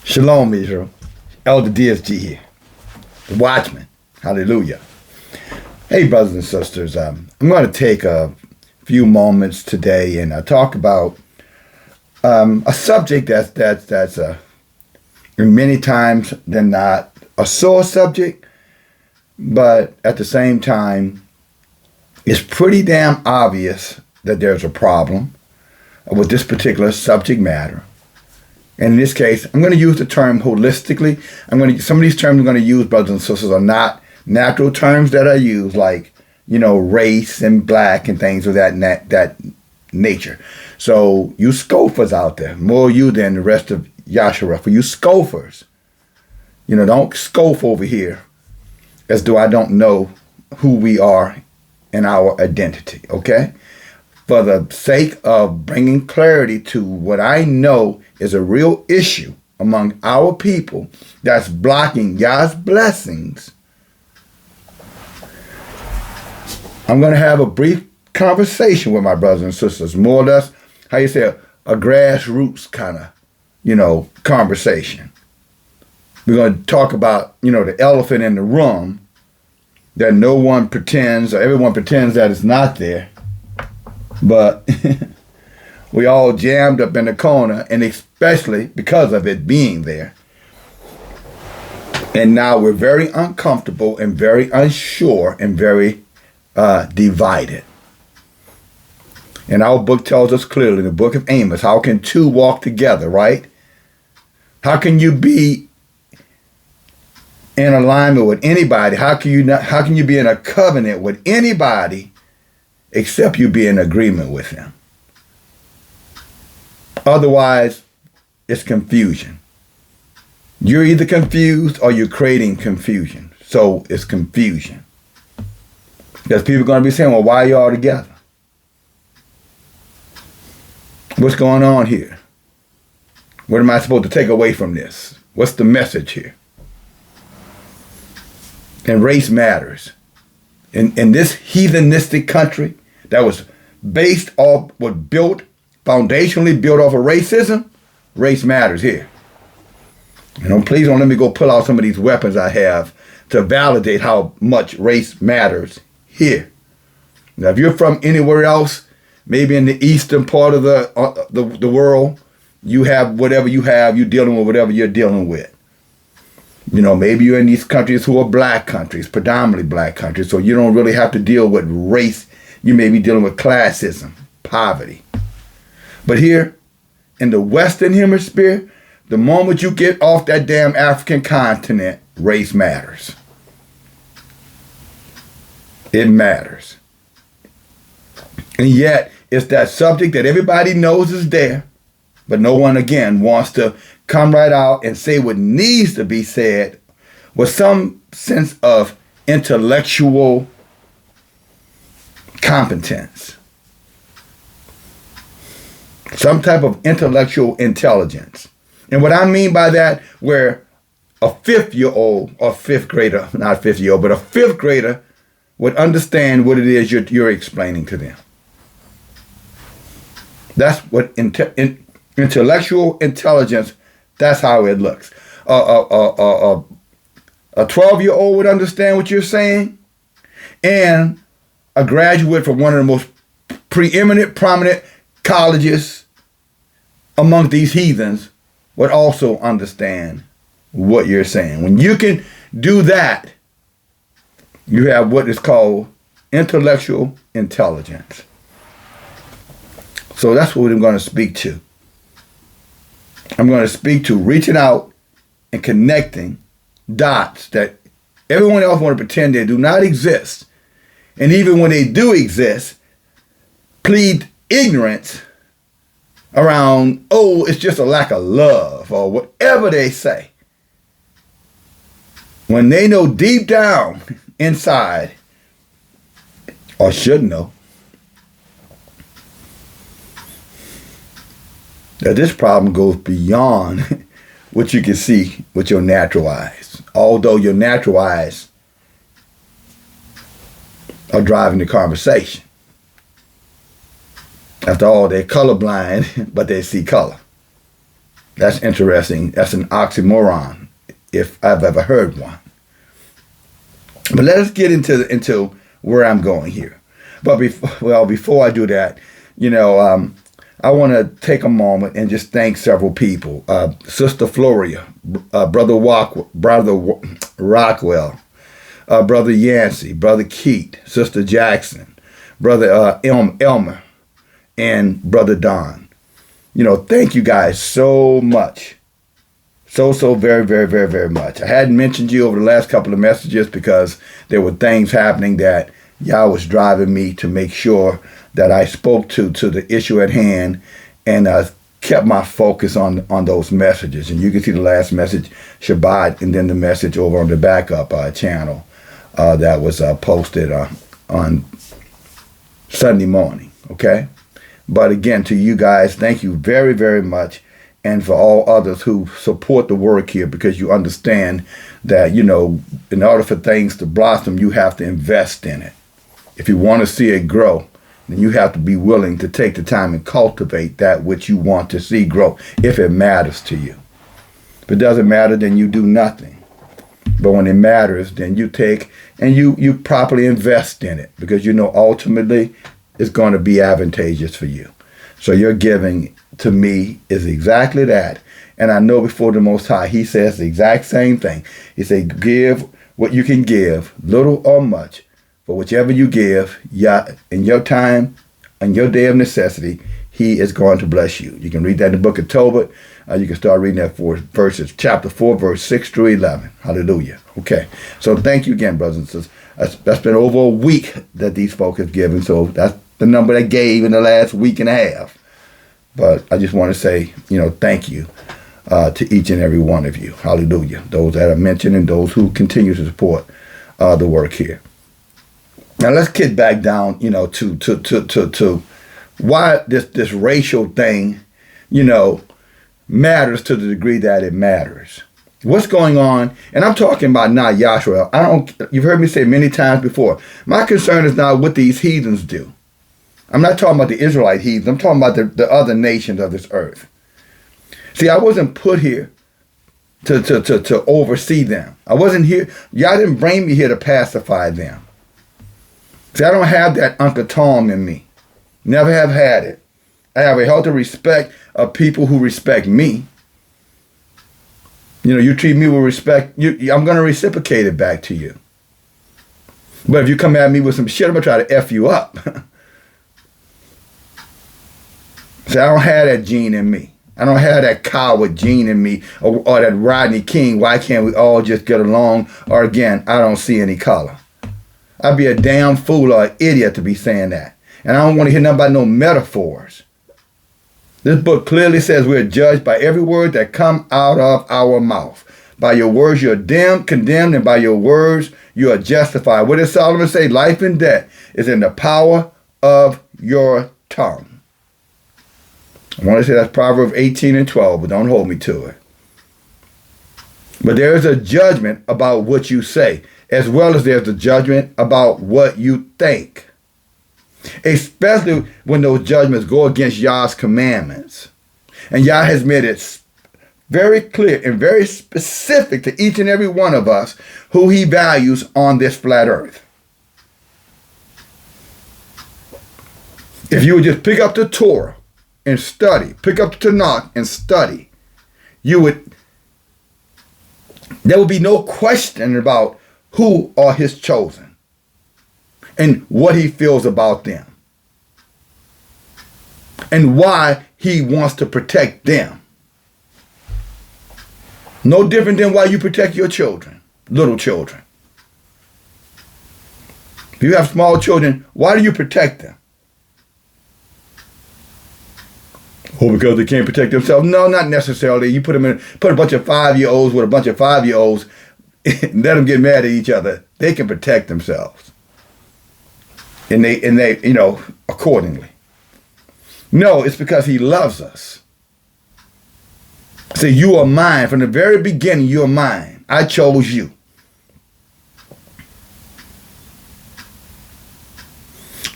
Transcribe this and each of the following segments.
Shalom, Israel. Elder DFG here, the watchman. Hallelujah. Hey, brothers and sisters. I'm going to take a few moments today and talk about a subject that's many times than not a sore subject, but at the same time, it's pretty damn obvious that there's a problem with this particular subject matter. And in this case, I'm going to use the term holistically. Some of these terms I'm going to use, brothers and sisters, are not natural terms that I use, like, race and black and things of that nature. So you scoffers out there, more you than the rest of Yahuah, for you scoffers, don't scoff over here as though I don't know who we are and our identity, okay? For the sake of bringing clarity to what I know is a real issue among our people that's blocking Yah's blessings, I'm going to have a brief conversation with my brothers and sisters, more or less, how you say, a grassroots kind of, conversation. We're going to talk about, the elephant in the room that no one pretends, or everyone pretends that it's not there. But we all jammed up in the corner, and especially because of it being there. And now we're very uncomfortable and very unsure and very divided. And our book tells us clearly in the book of Amos, how can two walk together, right? How can you be in alignment with anybody? How can you be in a covenant with anybody except you be in agreement with him? Otherwise, it's confusion. You're either confused or you're creating confusion. So it's confusion. Because people are going to be saying, well, why are you all together? What's going on here? What am I supposed to take away from this? What's the message here? And race matters. In this heathenistic country that was foundationally built off of racism, race matters here. Please don't let me go pull out some of these weapons I have to validate how much race matters here. Now, if you're from anywhere else, maybe in the eastern part of the world, you have whatever you have, you're dealing with whatever you're dealing with. Maybe you're in these countries who are black countries, predominantly black countries, so you don't really have to deal with race. You may be dealing with classism, poverty. But here, in the Western Hemisphere, the moment you get off that damn African continent, race matters. It matters. And yet, it's that subject that everybody knows is there, but no one, again, wants to come right out and say what needs to be said with some sense of intellectual competence. Some type of intellectual intelligence. And what I mean by that, where a 5th-year-old or 5th grader, not 5th-year-old, but a 5th grader would understand what it is you're explaining to them. That's what intellectual intelligence, that's how it looks. A 12-year-old would understand what you're saying, and a graduate from one of the most preeminent, prominent colleges among these heathens would also understand what you're saying. When you can do that, you have what is called intellectual intelligence. So that's what I'm going to speak to. I'm going to speak to reaching out and connecting dots that everyone else want to pretend they do not exist. And even when they do exist, plead ignorance around, it's just a lack of love or whatever they say. When they know deep down inside, or should know, that this problem goes beyond what you can see with your natural eyes. Although your natural eyes are driving the conversation. After all, they're colorblind, but they see color. That's interesting. That's an oxymoron, if I've ever heard one. But let us get into where I'm going here. But before I do that, I want to take a moment and just thank several people. Sister Floria, Brother Rockwell, Brother Yancey, Brother Keat, Sister Jackson, Brother Elmer, and Brother Don. Thank you guys so much. So very, very, very, very much. I hadn't mentioned you over the last couple of messages because there were things happening that y'all was driving me to make sure that I spoke to the issue at hand and kept my focus on those messages. And you can see the last message, Shabbat, and then the message over on the backup channel that was posted on Sunday morning, okay? But again, to you guys, thank you very, very much. And for all others who support the work here, because you understand that, in order for things to blossom, you have to invest in it. If you want to see it grow, then you have to be willing to take the time and cultivate that which you want to see grow, if it matters to you. If it doesn't matter, then you do nothing. But when it matters, then you take and you properly invest in it, because ultimately it's going to be advantageous for you. So your giving to me is exactly that. And I know before the Most High, he says the exact same thing. He said, give what you can give, little or much. But whichever you give, in your time, on your day of necessity, he is going to bless you. You can read that in the book of Tobit. You can start reading that for verses, chapter 4, verse 6 through 11. Hallelujah. Okay. So thank you again, brothers and sisters. That's been over a week that these folk have given. So that's the number they gave in the last week and a half. But I just want to say, thank you to each and every one of you. Hallelujah. Those that I mentioned and those who continue to support the work here. Now let's get back down, to why this racial thing, matters to the degree that it matters. What's going on? And I'm talking about not Yahuah. You've heard me say many times before, my concern is not what these heathens do. I'm not talking about the Israelite heathens. I'm talking about the other nations of this earth. See, I wasn't put here to oversee them. I wasn't here. Y'all didn't bring me here to pacify them. See, I don't have that Uncle Tom in me. Never have had it. I have a healthy respect of people who respect me. You treat me with respect, I'm going to reciprocate it back to you. But if you come at me with some shit, I'm going to try to F you up. See, I don't have that gene in me. I don't have that coward gene in me or that Rodney King. Why can't we all just get along? Or again, I don't see any color. I'd be a damn fool or an idiot to be saying that. And I don't want to hear nothing about no metaphors. This book clearly says we're judged by every word that come out of our mouth. By your words you're condemned, and by your words you are justified. What does Solomon say? Life and death is in the power of your tongue. I want to say that's Proverbs 18 and 12, but don't hold me to it. But there is a judgment about what you say, as well as there's a judgment about what you think. Especially when those judgments go against Yah's commandments. And Yah has made it very clear and very specific to each and every one of us who he values on this flat earth. If you would just pick up the Torah and study, pick up the Tanakh and study, there would be no question about who are his chosen and what he feels about them and why he wants to protect them. No different than why you protect your children, little children. If you have small children, why do you protect them? Oh, because they can't protect themselves? No, not necessarily. You put a bunch of 5-year-olds with a bunch of 5-year-olds, and let them get mad at each other. They can protect themselves. And they, accordingly. No, it's because he loves us. Say, you are mine. From the very beginning, you're mine. I chose you.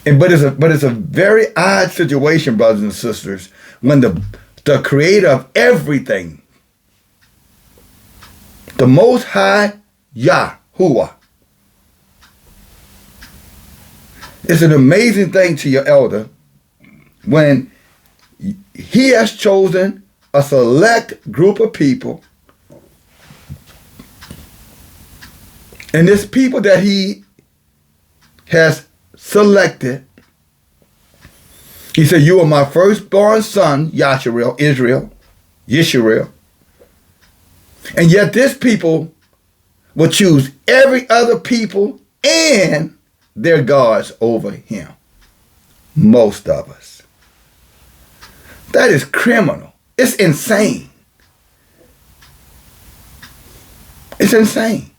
But it's a very odd situation, brothers and sisters, when the the creator of everything, the Most High Yahuah. It's an amazing thing to your elder when he has chosen a select group of people, and this people that he has selected, he said, you are my firstborn son, Yisrael, and yet this people will choose every other people and their gods over him. Most of us. That is criminal. It's insane. It's insane.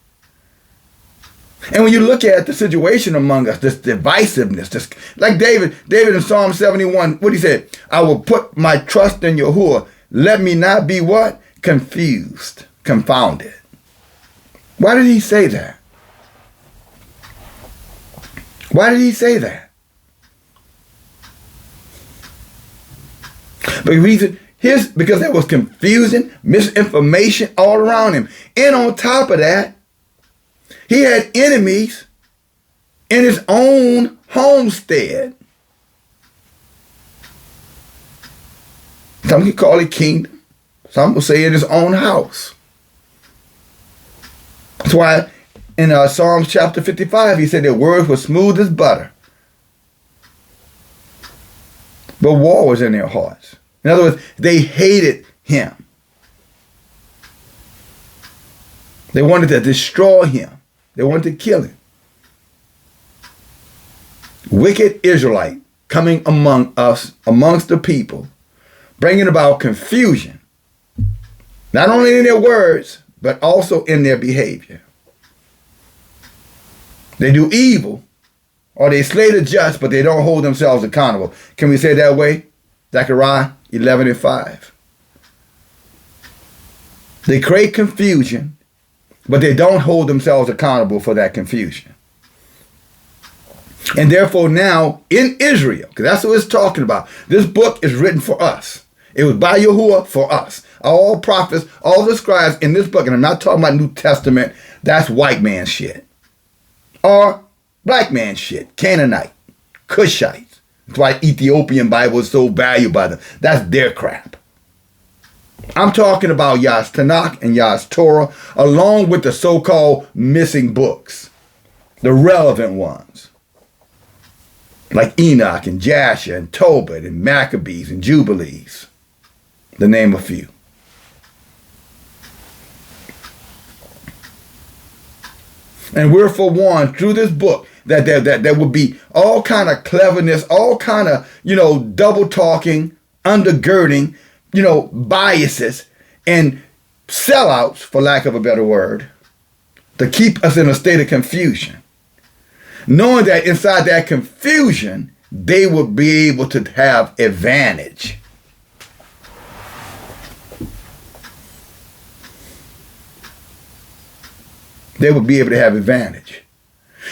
And when you look at the situation among us, this divisiveness, this, like David in Psalm 71, what he said, I will put my trust in Yahuah. Let me not be what? Confused, confounded. Why did he say that? Why did he say that? Because there was confusion, misinformation all around him. And on top of that, he had enemies in his own homestead. Some could call it kingdom. Some will say in his own house. That's why in Psalms chapter 55, he said their words were smooth as butter, but war was in their hearts. In other words, they hated him. They wanted to destroy him. They wanted to kill him. Wicked Israelite coming among us, amongst the people, bringing about confusion, not only in their words, but also in their behavior. They do evil, or they slay the just, but they don't hold themselves accountable. Can we say it that way? Zechariah 11:5. They create confusion, but they don't hold themselves accountable for that confusion. And therefore now in Israel, because that's what it's talking about, this book is written for us. It was by Yahuah for us. All prophets, all the scribes in this book, and I'm not talking about New Testament, that's white man shit. Or black man shit, Canaanite, Cushites. That's why Ethiopian Bible is so valuable by them. That's their crap. I'm talking about Yah's Tanakh and Yah's Torah, along with the so-called missing books, the relevant ones, like Enoch and Jasher and Tobit and Maccabees and Jubilees, to name a few. And we're forewarned through this book that there will be all kind of cleverness, all kind of, double talking, undergirding, biases and sellouts, for lack of a better word, to keep us in a state of confusion. Knowing that inside that confusion, they will be able to have advantage. They would be able to have advantage.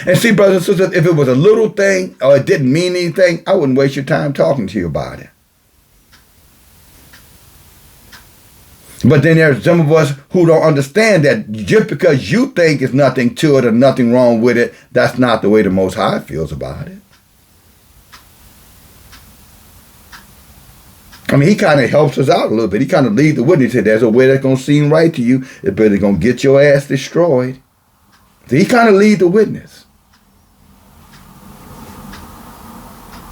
And see, brothers and sisters, if it was a little thing or it didn't mean anything, I wouldn't waste your time talking to you about it. But then there's some of us who don't understand that just because you think there's nothing to it or nothing wrong with it, that's not the way the Most High feels about it. I mean, he kind of helps us out a little bit. He kind of leads the witness. He said, there's a way that's going to seem right to you, but it's going to get your ass destroyed. So he kind of leads the witness.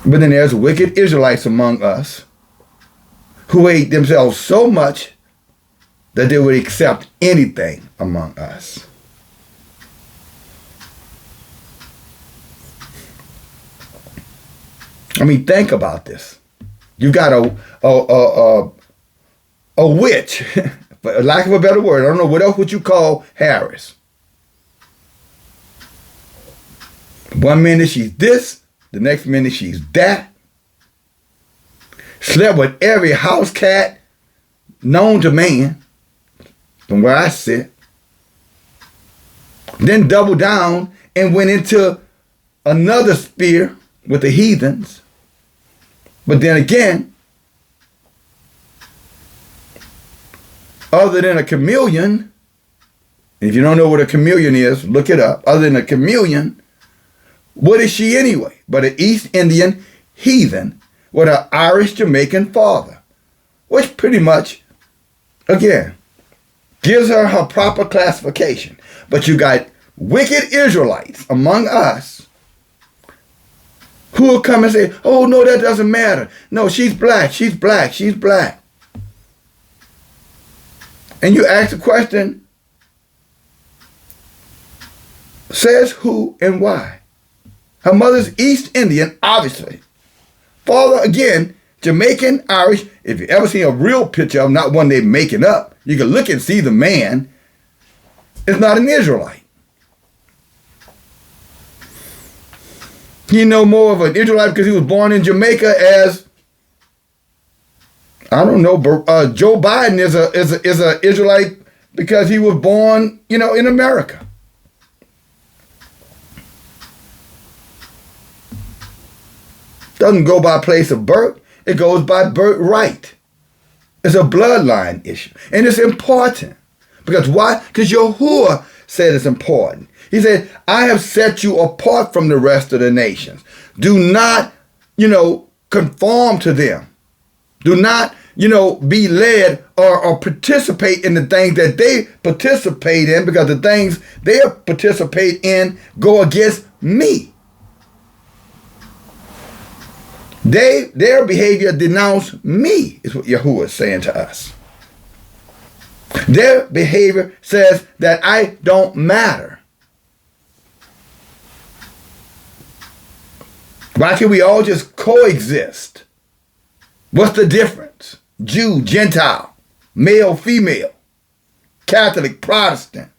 But then there's wicked Israelites among us who hate themselves so much that they would accept anything among us. I mean, think about this. You got a witch, for lack of a better word. I don't know what else would you call Harris. One minute she's this, the next minute she's that. Slept with every house cat known to man, from where I sit. Then doubled down and went into another sphere with the heathens. But then again, other than a chameleon. If you don't know what a chameleon is, look it up. Other than a chameleon, what is she anyway? But an East Indian heathen with an Irish Jamaican father, which pretty much, again, gives her proper classification. But you got wicked Israelites among us who will come and say, oh, no, that doesn't matter. No, she's black, she's black, she's black. And you ask the question, says who and why? Her mother's East Indian, obviously. Father, again, Jamaican, Irish. If you ever seen a real picture of, not one they're making up, you can look and see the man is not an Israelite. He know more of an Israelite because he was born in Jamaica as, I don't know, Joe Biden is a Israelite because he was born, in America. Doesn't go by place of birth. It goes by birthright. It's a bloodline issue. And it's important. Because why? Because Yahuah said it's important. He said, I have set you apart from the rest of the nations. Do not, conform to them. Do not, be led or participate in the things that they participate in, because the things they participate in go against me. Their behavior denounce me, is what Yahuah is saying to us. Their behavior says that I don't matter. Why can't we all just coexist? What's the difference? Jew, Gentile, male, female, Catholic, Protestant.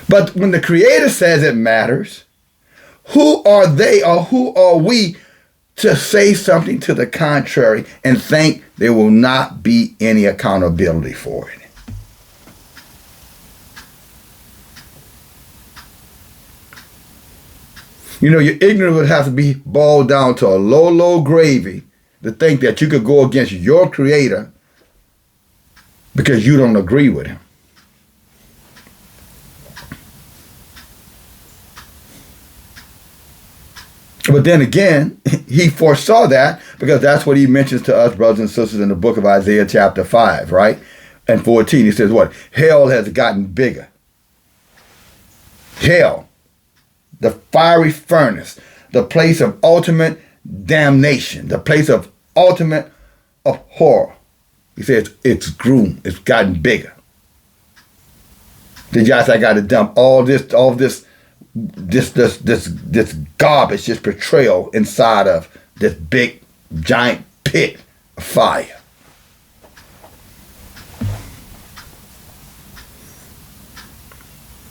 But when the Creator says it matters, who are they or who are we to say something to the contrary and think there will not be any accountability for it? Your ignorance would have to be boiled down to a low, low gravy to think that you could go against your Creator because you don't agree with Him. But then again, He foresaw that, because that's what He mentions to us, brothers and sisters, in the book of Isaiah chapter 5, right? And 14, He says what? Hell has gotten bigger. Hell, the fiery furnace, the place of ultimate damnation, the place of ultimate of horror. He says it's gotten bigger. Did y'all say I got to dump all this garbage, this portrayal inside of this big, giant pit of fire?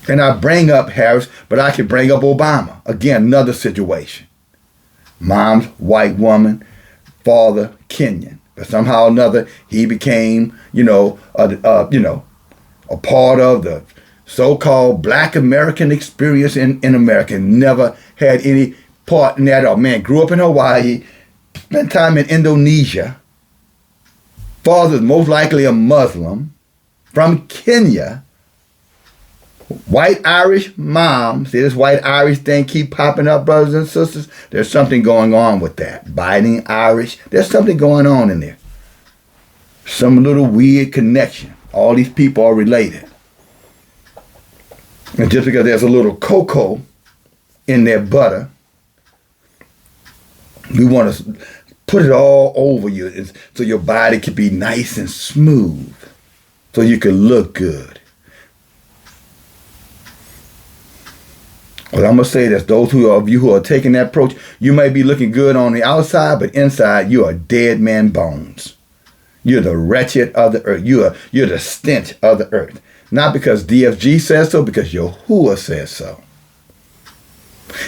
And I bring up Harris, but I can bring up Obama. Again, another situation. Mom's white woman, father Kenyan. But somehow or another, he became, a part of the so-called Black American experience in America. Never had any part in that. Oh man, grew up in Hawaii, spent time in Indonesia. Father's most likely a Muslim from Kenya. White Irish mom. See, this white Irish thing keep popping up, brothers and sisters. There's something going on with that. Biting Irish. There's something going on in there. Some little weird connection. All these people are related. And just because there's a little cocoa in their butter, we want to put it all over you so your body can be nice and smooth, so you can look good. But I'm going to say this, those of you who are taking that approach, you may be looking good on the outside, but inside you are dead man bones. You're the wretched of the earth. You're the stench of the earth. Not because DFG says so, because Yahuah says so.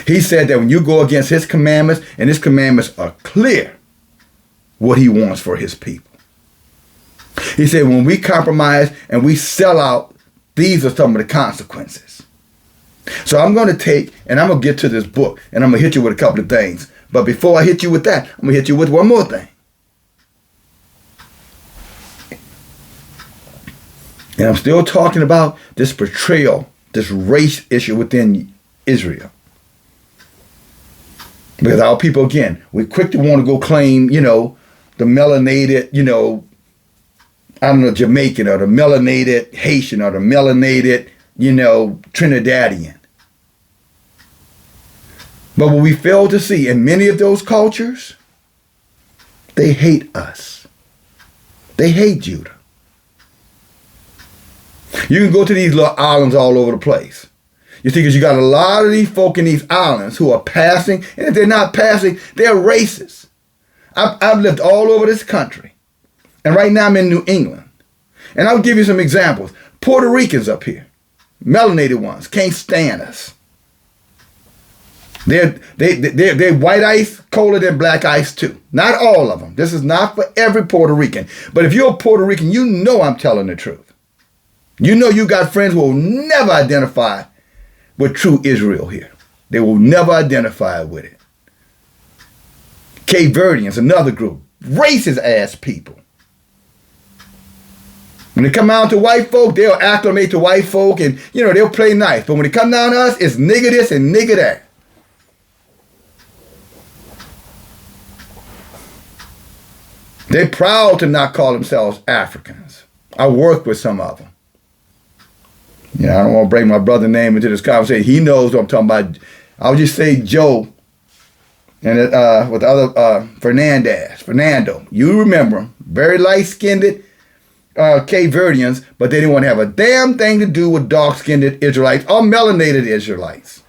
He said that when you go against His commandments, and His commandments are clear what He wants for His people. He said when we compromise and we sell out, these are some of the consequences. So I'm going to take, and I'm going to get to this book, and I'm going to hit you with a couple of things. But before I hit you with that, I'm going to hit you with one more thing. And I'm still talking about this portrayal, this race issue within Israel. Because our people, again, we're quick to want to go claim, the melanated, I don't know, Jamaican or the melanated Haitian or the melanated, Trinidadian. But what we fail to see in many of those cultures, they hate us. They hate Judah. You can go to these little islands all over the place. You see, because you got a lot of these folk in these islands who are passing, and if they're not passing, they're racist. I've lived all over this country, and right now I'm in New England. And I'll give you some examples. Puerto Ricans up here, melanated ones, can't stand us. They're white ice colder than black ice too. Not all of them. This is not for every Puerto Rican. But if you're a Puerto Rican, you know I'm telling the truth. You know you got friends who will never identify with true Israel here. They will never identify with it. Cape Verdeans, another group. Racist ass people. When they come out to white folk, they'll acclimate to white folk and, they'll play nice. But when they come down to us, it's nigger this and nigger that. They're proud to not call themselves Africans. I work with some of them. I don't want to bring my brother's name into this conversation. He knows what I'm talking about. I'll just say Joe and with the other Fernando. You remember him. Very light-skinned Cape Verdeans, but they didn't want to have a damn thing to do with dark-skinned Israelites or melanated Israelites.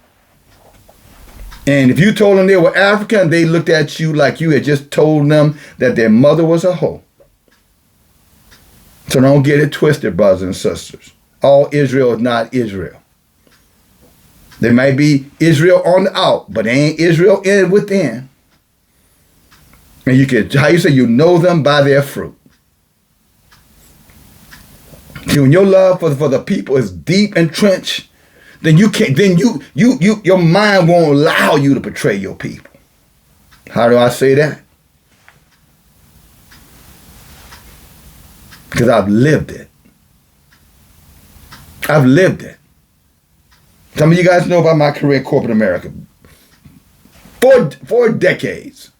And if you told them they were African, they looked at you like you had just told them that their mother was a hoe. So don't get it twisted, brothers and sisters. All Israel is not Israel. There might be Israel on the out, but they ain't Israel in within. And you know them by their fruit. See, when your love for the people is deep and entrenched, then your mind won't allow you to betray your people. How do I say that? Because I've lived it. I've lived it. Some of you guys know about my career in corporate America. 4 decades.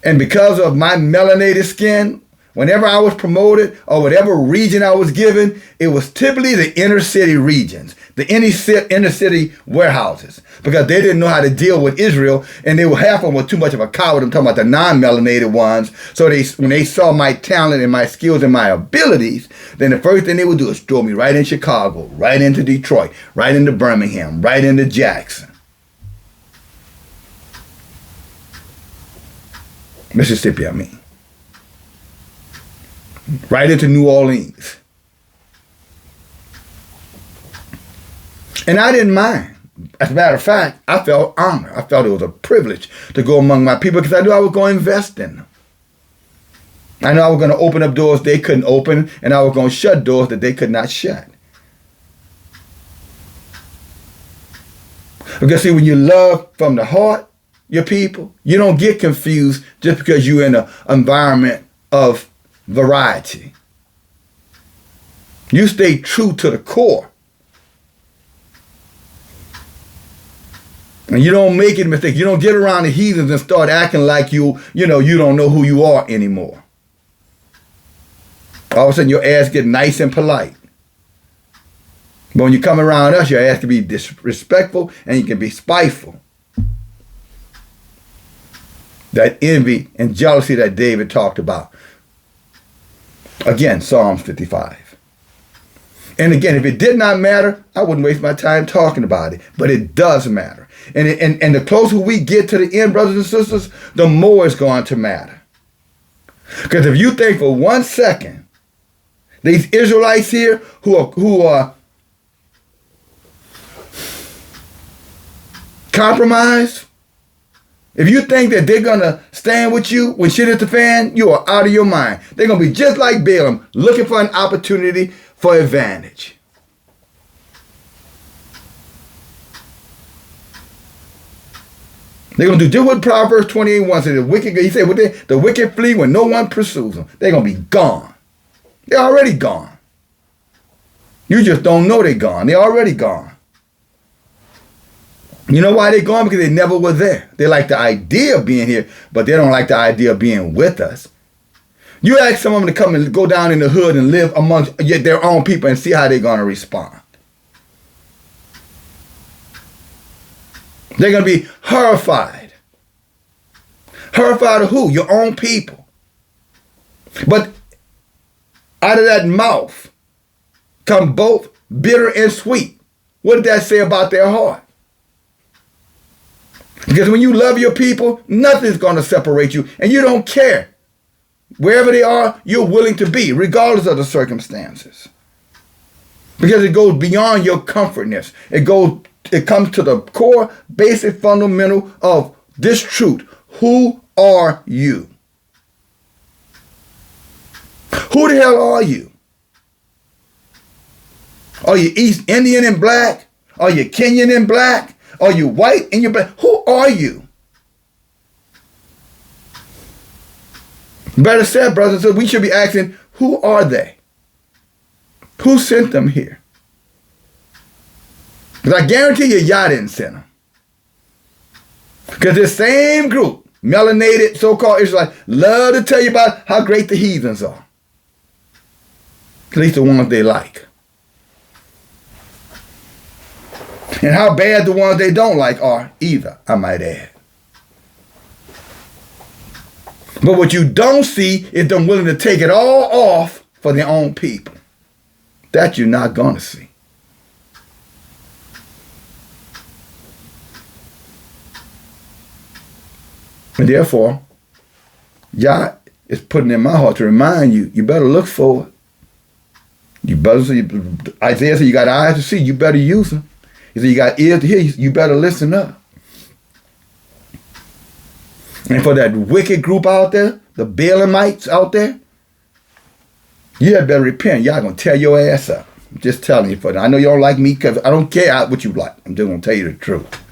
And because of my melanated skin, whenever I was promoted or whatever region I was given, it was typically the inner city regions, the inner city warehouses, because they didn't know how to deal with Israel, and half of them were too much of a coward. I'm talking about the non-melanated ones. So when they saw my talent and my skills and my abilities, then the first thing they would do is throw me right in Chicago, right into Detroit, right into Birmingham, right into Jackson, Mississippi, right into New Orleans. And I didn't mind. As a matter of fact, I felt honored. I felt it was a privilege to go among my people because I knew I was going to invest in them. I knew I was going to open up doors they couldn't open, and I was going to shut doors that they could not shut. Because see, when you love from the heart your people, you don't get confused just because you're in an environment of variety. You stay true to the core. And you don't make any mistakes. You don't get around the heathens and start acting like you don't know who you are anymore. All of a sudden your ass get nice and polite. But when you come around us, your ass can be disrespectful and you can be spiteful. That envy and jealousy that David talked about. Again, Psalms 55. And again, if it did not matter, I wouldn't waste my time talking about it. But it does matter. And the closer we get to the end, brothers and sisters, the more it's going to matter. Because if you think for 1 second, these Israelites here who are compromised, if you think that they're going to stand with you when shit hits the fan, you are out of your mind. They're going to be just like Balaam, looking for an opportunity for advantage. They're going to do just what Proverbs 28:1 said. He said, the wicked flee when no one pursues them. They're going to be gone. They're already gone. You just don't know they're gone. They're already gone. You know why they're gone? Because they never were there. They like the idea of being here, but they don't like the idea of being with us. You ask someone to come and go down in the hood and live amongst their own people and see how they're going to respond. They're going to be horrified. Horrified of who? Your own people. But out of that mouth come both bitter and sweet. What did that say about their heart? Because when you love your people, nothing's going to separate you, and you don't care. Wherever they are, you're willing to be, regardless of the circumstances. Because it goes beyond your comfortness. It comes to the core, basic, fundamental of this truth. Who are you? Who the hell are you? Are you East Indian and black? Are you Kenyan and black? Are you white and you're black? Who are you? Better said, brothers and sisters, we should be asking, who are they? Who sent them here? Because I guarantee you, Yah didn't send them. Because this same group, melanated so-called Israelites, love to tell you about how great the heathens are. At least the ones they like. And how bad the ones they don't like are either, I might add. But what you don't see is them willing to take it all off for their own people. That you're not going to see. And therefore, Yah is putting in my heart to remind you, you better look forward. You better see, Isaiah said you got eyes to see, you better use them. He said you got ears to hear, you better listen up. And for that wicked group out there, the Balaamites out there, you had better repent. Y'all gonna tear your ass up. I'm just telling you for that. I know you don't like me because I don't care what you like. I'm just gonna tell you the truth.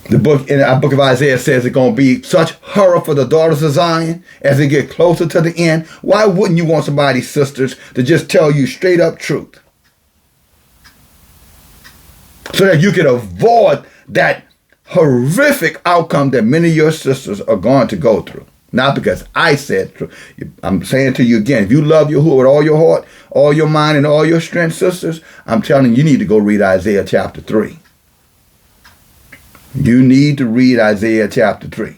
The book of Isaiah says it's gonna be such horror for the daughters of Zion as they get closer to the end. Why wouldn't you want somebody, sisters, to just tell you straight up truth? So that you could avoid that horrific outcome that many of your sisters are going to go through. Not because I said true. I'm saying to you again, if you love Yahuah with all your heart, all your mind, and all your strength, sisters, I'm telling you, you need to go read Isaiah chapter 3. You need to read Isaiah chapter 3.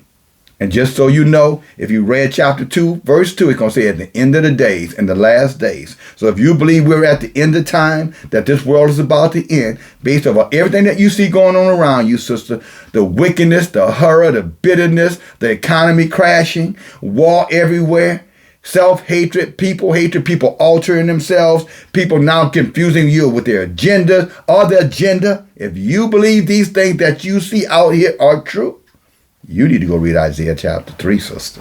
And just so you know, if you read chapter 2, verse 2, it's going to say at the end of the days, in the last days. So if you believe we're at the end of time, that this world is about to end, based on everything that you see going on around you, sister, the wickedness, the horror, the bitterness, the economy crashing, war everywhere, self-hatred, people altering themselves, people now confusing you with their agenda or their agenda. If you believe these things that you see out here are true, you need to go read Isaiah chapter 3, sister.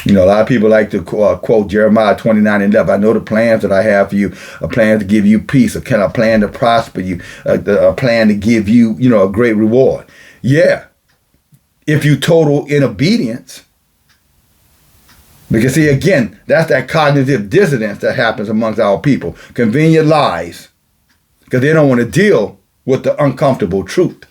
You know, a lot of people like to quote Jeremiah 29:11. I know the plans that I have for you, a plan to give you peace, a plan to prosper you, a plan to give you, a great reward. Yeah, if you total in obedience. Because see, again, that's that cognitive dissonance that happens amongst our people. Convenient lies. Because they don't want to deal with the uncomfortable truth.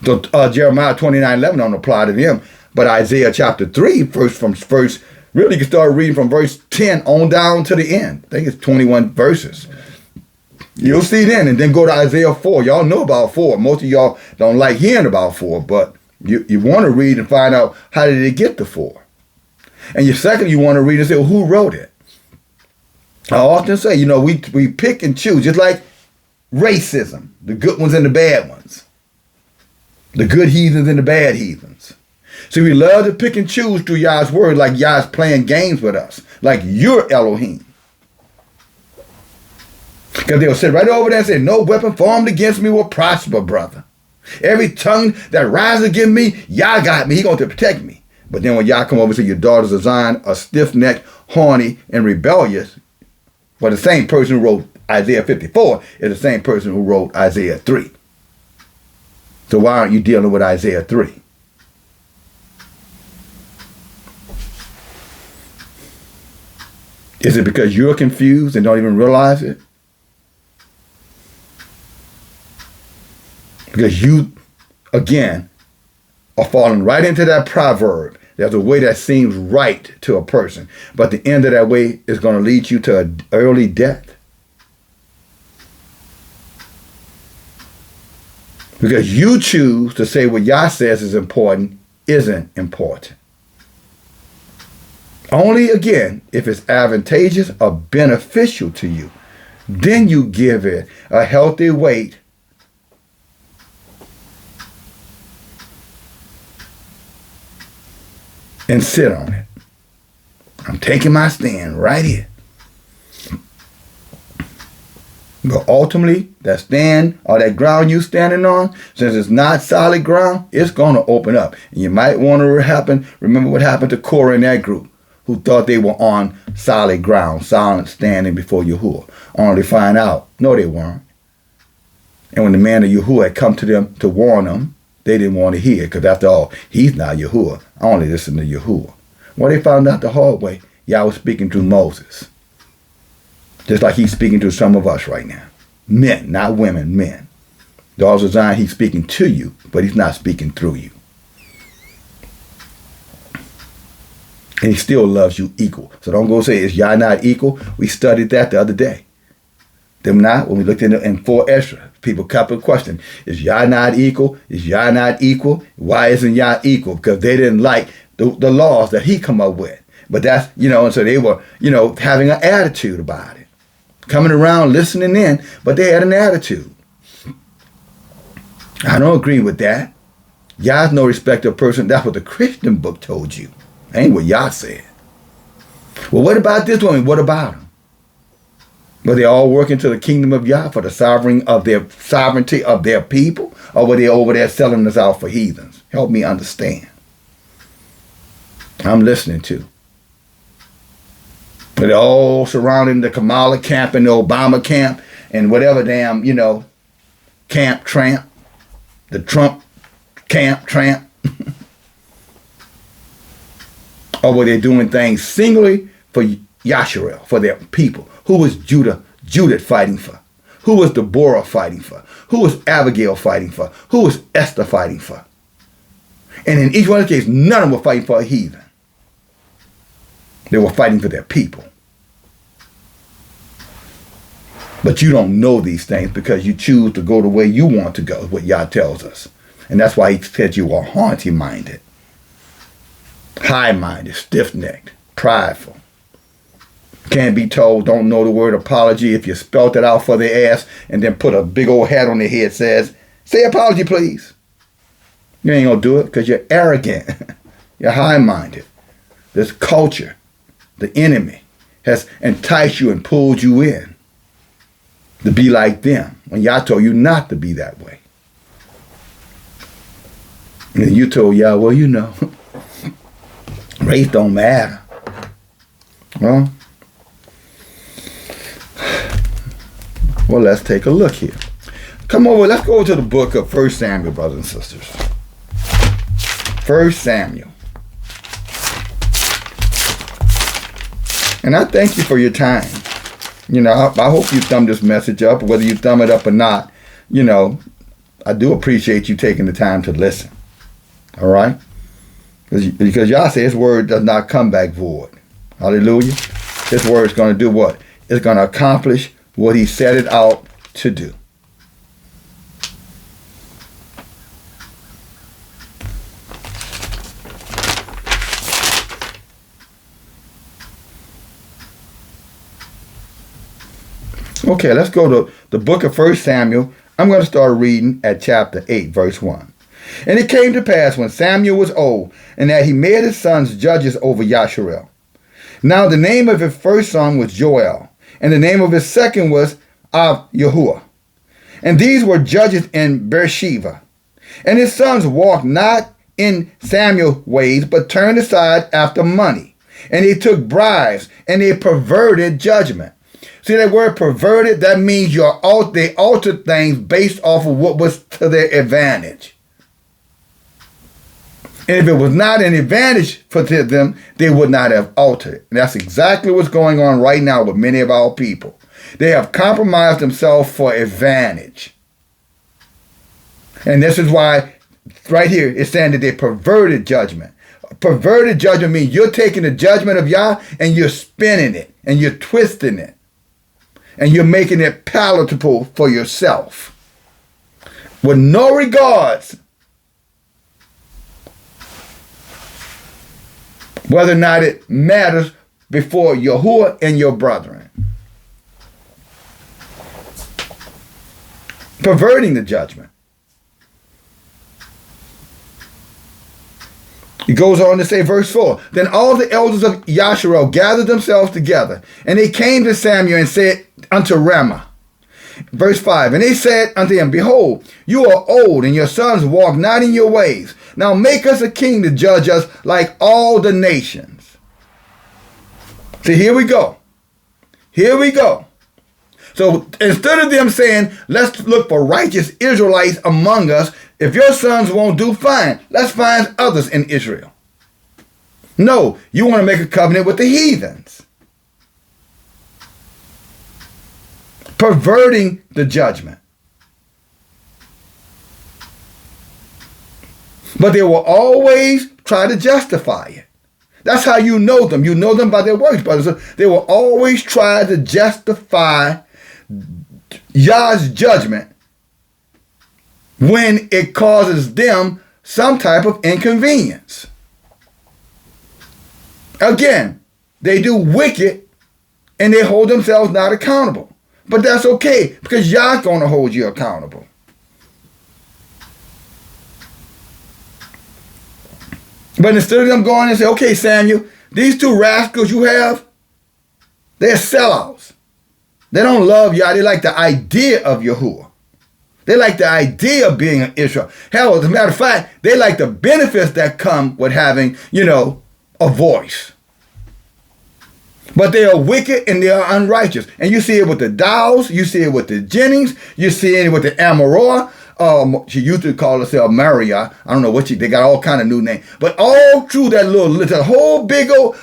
So Jeremiah 29:11 don't apply to them. But Isaiah chapter 3, really you can start reading from verse 10 on down to the end. I think it's 21 verses. You'll see then, and then go to Isaiah 4. Y'all know about 4. Most of y'all don't like hearing about 4, but you want to read and find out how did it get to 4. And you want to read and say, well, who wrote it? I often say, we pick and choose, just like racism, the good ones and the bad ones, the good heathens and the bad heathens. So we love to pick and choose through Yah's word, like Yah's playing games with us, like you're Elohim. Because they'll sit right over there and say, no weapon formed against me will prosper, brother. Every tongue that rises against me, Yah got me. He's going to protect me. But then when Yah come over and say your daughters of Zion are stiff-necked, horny, and rebellious, well, the same person who wrote Isaiah 54 is the same person who wrote Isaiah 3. So why aren't you dealing with Isaiah 3? Is it because you're confused and don't even realize it? Because you, again, are falling right into that proverb. There's a way that seems right to a person, but the end of that way is going to lead you to an early death. Because you choose to say what Yah says is important isn't important. Only, again, if it's advantageous or beneficial to you. Then you give it a healthy weight and sit on it. I'm taking my stand right here. But ultimately, that stand or that ground you standing on, since it's not solid ground, it's going to open up. And you might want to remember what happened to Korah and that group who thought they were on solid ground, solid standing before Yahuah. Only to find out, no, they weren't. And when the man of Yahuah had come to them to warn them, they didn't want to hear, because after all, he's not Yahuah. I only listen to Yahuah. Well, they found out the hard way. Yah was speaking through Moses. Just like he's speaking to some of us right now. Men, not women, men. Daughters of Zion, he's speaking to you, but he's not speaking through you. And he still loves you equal. So don't go say, is Yah not equal? We studied that the other day. Them not, when we looked in 4 Ezra, people kept a question, is Yah not equal? Is Yah not equal? Why isn't Yah equal? Because they didn't like the laws that he come up with. But that's, and so they were, having an attitude about it. Coming around, listening in, but they had an attitude. I don't agree with that. Yah's no respecter of person. That's what the Christian book told you. Ain't what Yah said. Well, what about this woman? What about them? Were they all working to the kingdom of Yah for the sovereignty of their people? Or were they over there selling us out for heathens? Help me understand. I'm listening to. But they're all surrounding the Kamala camp and the Obama camp and whatever damn, camp tramp. The Trump camp tramp. Or were they doing things singly for Yasharel, for their people? Who was Judith fighting for? Who was Deborah fighting for? Who was Abigail fighting for? Who was Esther fighting for? And in each one of the cases, none of them were fighting for a heathen. They were fighting for their people. But you don't know these things because you choose to go the way you want to go, is what Yah tells us. And that's why he said you are haughty-minded, high-minded, stiff-necked, prideful. Can't be told, don't know the word apology. If you spelt it out for their ass and then put a big old hat on their head says, say apology, please. You ain't going to do it because you're arrogant. You're high-minded. This culture, the enemy, has enticed you and pulled you in to be like them when Yah told you not to be that way. And you told Yah, well, race don't matter. Well, let's take a look here. Come over, let's go to the book of 1 Samuel, brothers and sisters. 1 Samuel. And I thank you for your time. I hope you thumb this message up, whether you thumb it up or not. I do appreciate you taking the time to listen. All right? Because Yah says his word does not come back void. Hallelujah. His word is going to do what? It's going to accomplish what he set it out to do. Okay, let's go to the book of 1 Samuel. I'm going to start reading at chapter 8, verse 1. And it came to pass when Samuel was old, and that he made his sons judges over Yasharel. Now the name of his first son was Joel, and the name of his second was Yahuah. And these were judges in Beersheba. And his sons walked not in Samuel's ways, but turned aside after money. And they took bribes, and they perverted judgment. See that word perverted? That means they altered things based off of what was to their advantage. And if it was not an advantage for them, they would not have altered it. And that's exactly what's going on right now with many of our people. They have compromised themselves for advantage. And this is why right here it's saying that they perverted judgment. Perverted judgment means you're taking the judgment of Yah and you're spinning it and you're twisting it. And you're making it palatable for yourself. With no regards whether or not it matters before Yahuah and your brethren. Perverting the judgment. He goes on to say, verse 4, then all the elders of Yasharel gathered themselves together, and they came to Samuel and said unto Ramah, verse 5, and they said unto him, behold, you are old, and your sons walk not in your ways. Now make us a king to judge us like all the nations. See, here we go. Here we go. So instead of them saying, let's look for righteous Israelites among us, if your sons won't do, fine. Let's find others in Israel. No, you want to make a covenant with the heathens. Perverting the judgment. But they will always try to justify it. That's how you know them. You know them by their works, brothers. They will always try to justify Yah's judgment when it causes them some type of inconvenience. Again, they do wicked and they hold themselves not accountable. But that's okay because Yah's going to hold you accountable. But instead of them going and say, okay, Samuel, these two rascals you have, they're sellouts. They don't love Yah. They like the idea of Yahuah. They like the idea of being an Israel. Hell, as a matter of fact, they like the benefits that come with having, a voice. But they are wicked and they are unrighteous. And you see it with the Dows, you see it with the Jennings, you see it with the Amorah. She used to call herself Maria. I don't know what they got all kind of new names. But all through that whole big old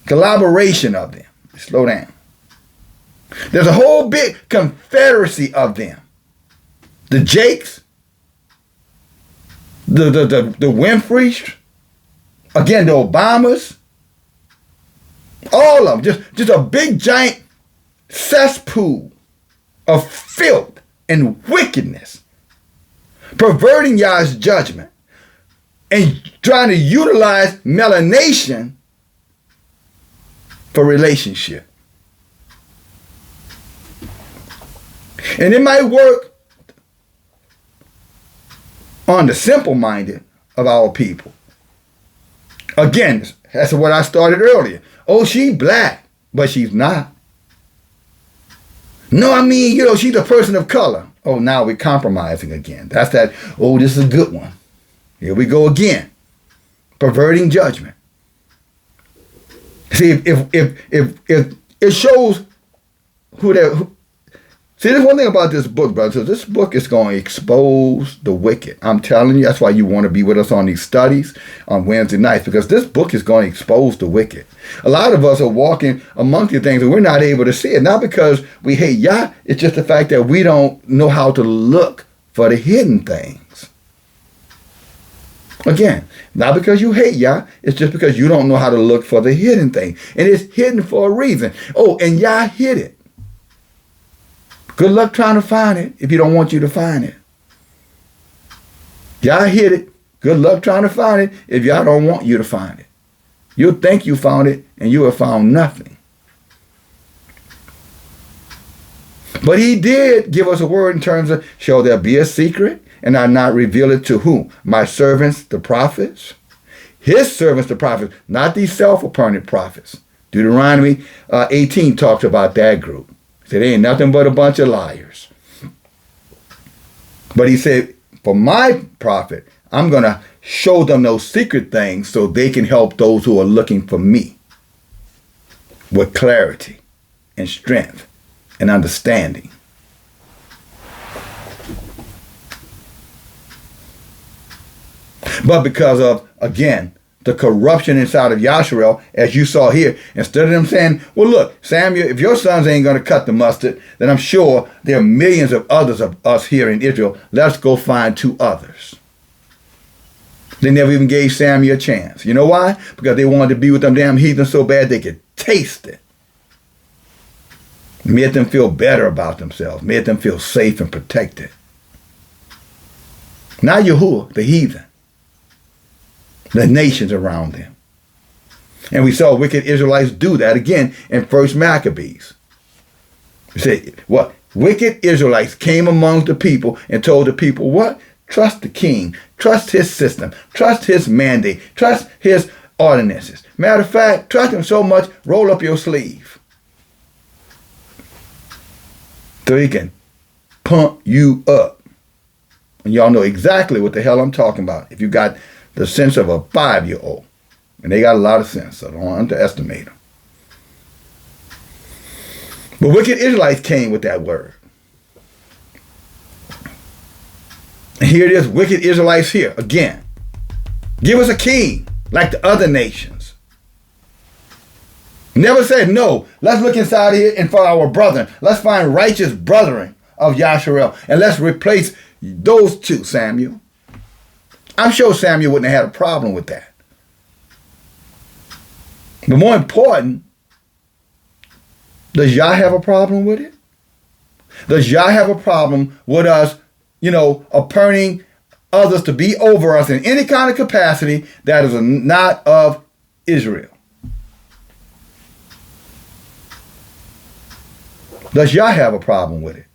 collaboration of them. Slow down. There's a whole big confederacy of them. The Jakes, the Winfreys, again, the Obamas, all of them, just a big giant cesspool of filth and wickedness, perverting Yah's judgment and trying to utilize melanation for relationship. And it might work on the simple-minded of our people. Again, that's what I started earlier. Oh, she's black, but she's not. No, I mean, she's a person of color. Oh, now we're compromising again. That's that, oh, this is a good one. Here we go again. Perverting judgment. See, if it shows see, there's one thing about this book, brother. So this book is going to expose the wicked. I'm telling you, that's why you want to be with us on these studies on Wednesday nights, because this book is going to expose the wicked. A lot of us are walking amongst the things and we're not able to see it. Not because we hate Yah, it's just the fact that we don't know how to look for the hidden things. Again, not because you hate Yah, it's just because you don't know how to look for the hidden thing. And it's hidden for a reason. Oh, and Yah hid it. Good luck trying to find it if he don't want you to find it. Yah hid it. Good luck trying to find it if Yah don't want you to find it. You'll think you found it and you have found nothing. But he did give us a word in terms of, shall there be a secret? And I not reveal it to whom? My servants, the prophets. His servants, the prophets, not these self-appointed prophets. Deuteronomy 18 talks about that group. He said, they ain't nothing but a bunch of liars. But he said, for my prophet, I'm going to show them those secret things so they can help those who are looking for me with clarity and strength and understanding. But because of, again, the corruption inside of Yasharel, as you saw here, instead of them saying, well, look, Samuel, if your sons ain't going to cut the mustard, then I'm sure there are millions of others of us here in Israel. Let's go find 2 others. They never even gave Samuel a chance. You know why? Because they wanted to be with them damn heathens so bad they could taste it. Made them feel better about themselves. Made them feel safe and protected. Not Yahuah, the heathen. The nations around them. And we saw wicked Israelites do that again in 1 Maccabees. We say, what? Wicked Israelites came among the people and told the people, what? Trust the king. Trust his system. Trust his mandate. Trust his ordinances. Matter of fact, trust him so much, roll up your sleeve. So he can pump you up. And y'all know exactly what the hell I'm talking about. If you got the sense of a 5-year-old. And they got a lot of sense, so don't underestimate them. But wicked Israelites came with that word. And here it is, wicked Israelites here, again. Give us a king, like the other nations. Never said, no, let's look inside here and for our brethren. Let's find righteous brethren of Yasharel. And let's replace those 2, Samuel. I'm sure Samuel wouldn't have had a problem with that. But more important, does Yah have a problem with it? Does Yah have a problem with us, appointing others to be over us in any kind of capacity that is not of Israel? Does Yah have a problem with it?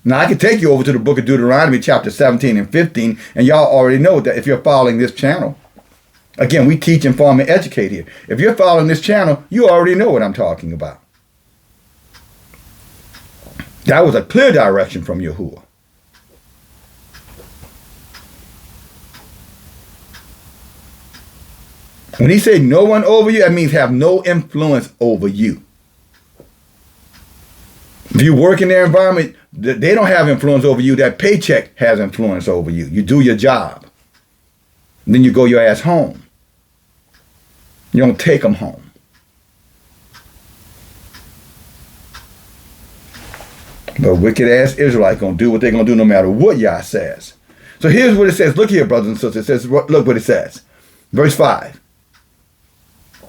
Now, I can take you over to the book of Deuteronomy, chapter 17 and 15, and y'all already know that if you're following this channel. Again, we teach, inform, and educate here. If you're following this channel, you already know what I'm talking about. That was a clear direction from Yahuah. When he said no one over you, that means have no influence over you. If you work in their environment, they don't have influence over you. That paycheck has influence over you. You do your job. Then you go your ass home. You don't take them home. But wicked ass Israelite gonna do what they're gonna do no matter what Yah says. So here's what it says. Look here, brothers and sisters. It says, look what it says. Verse 5.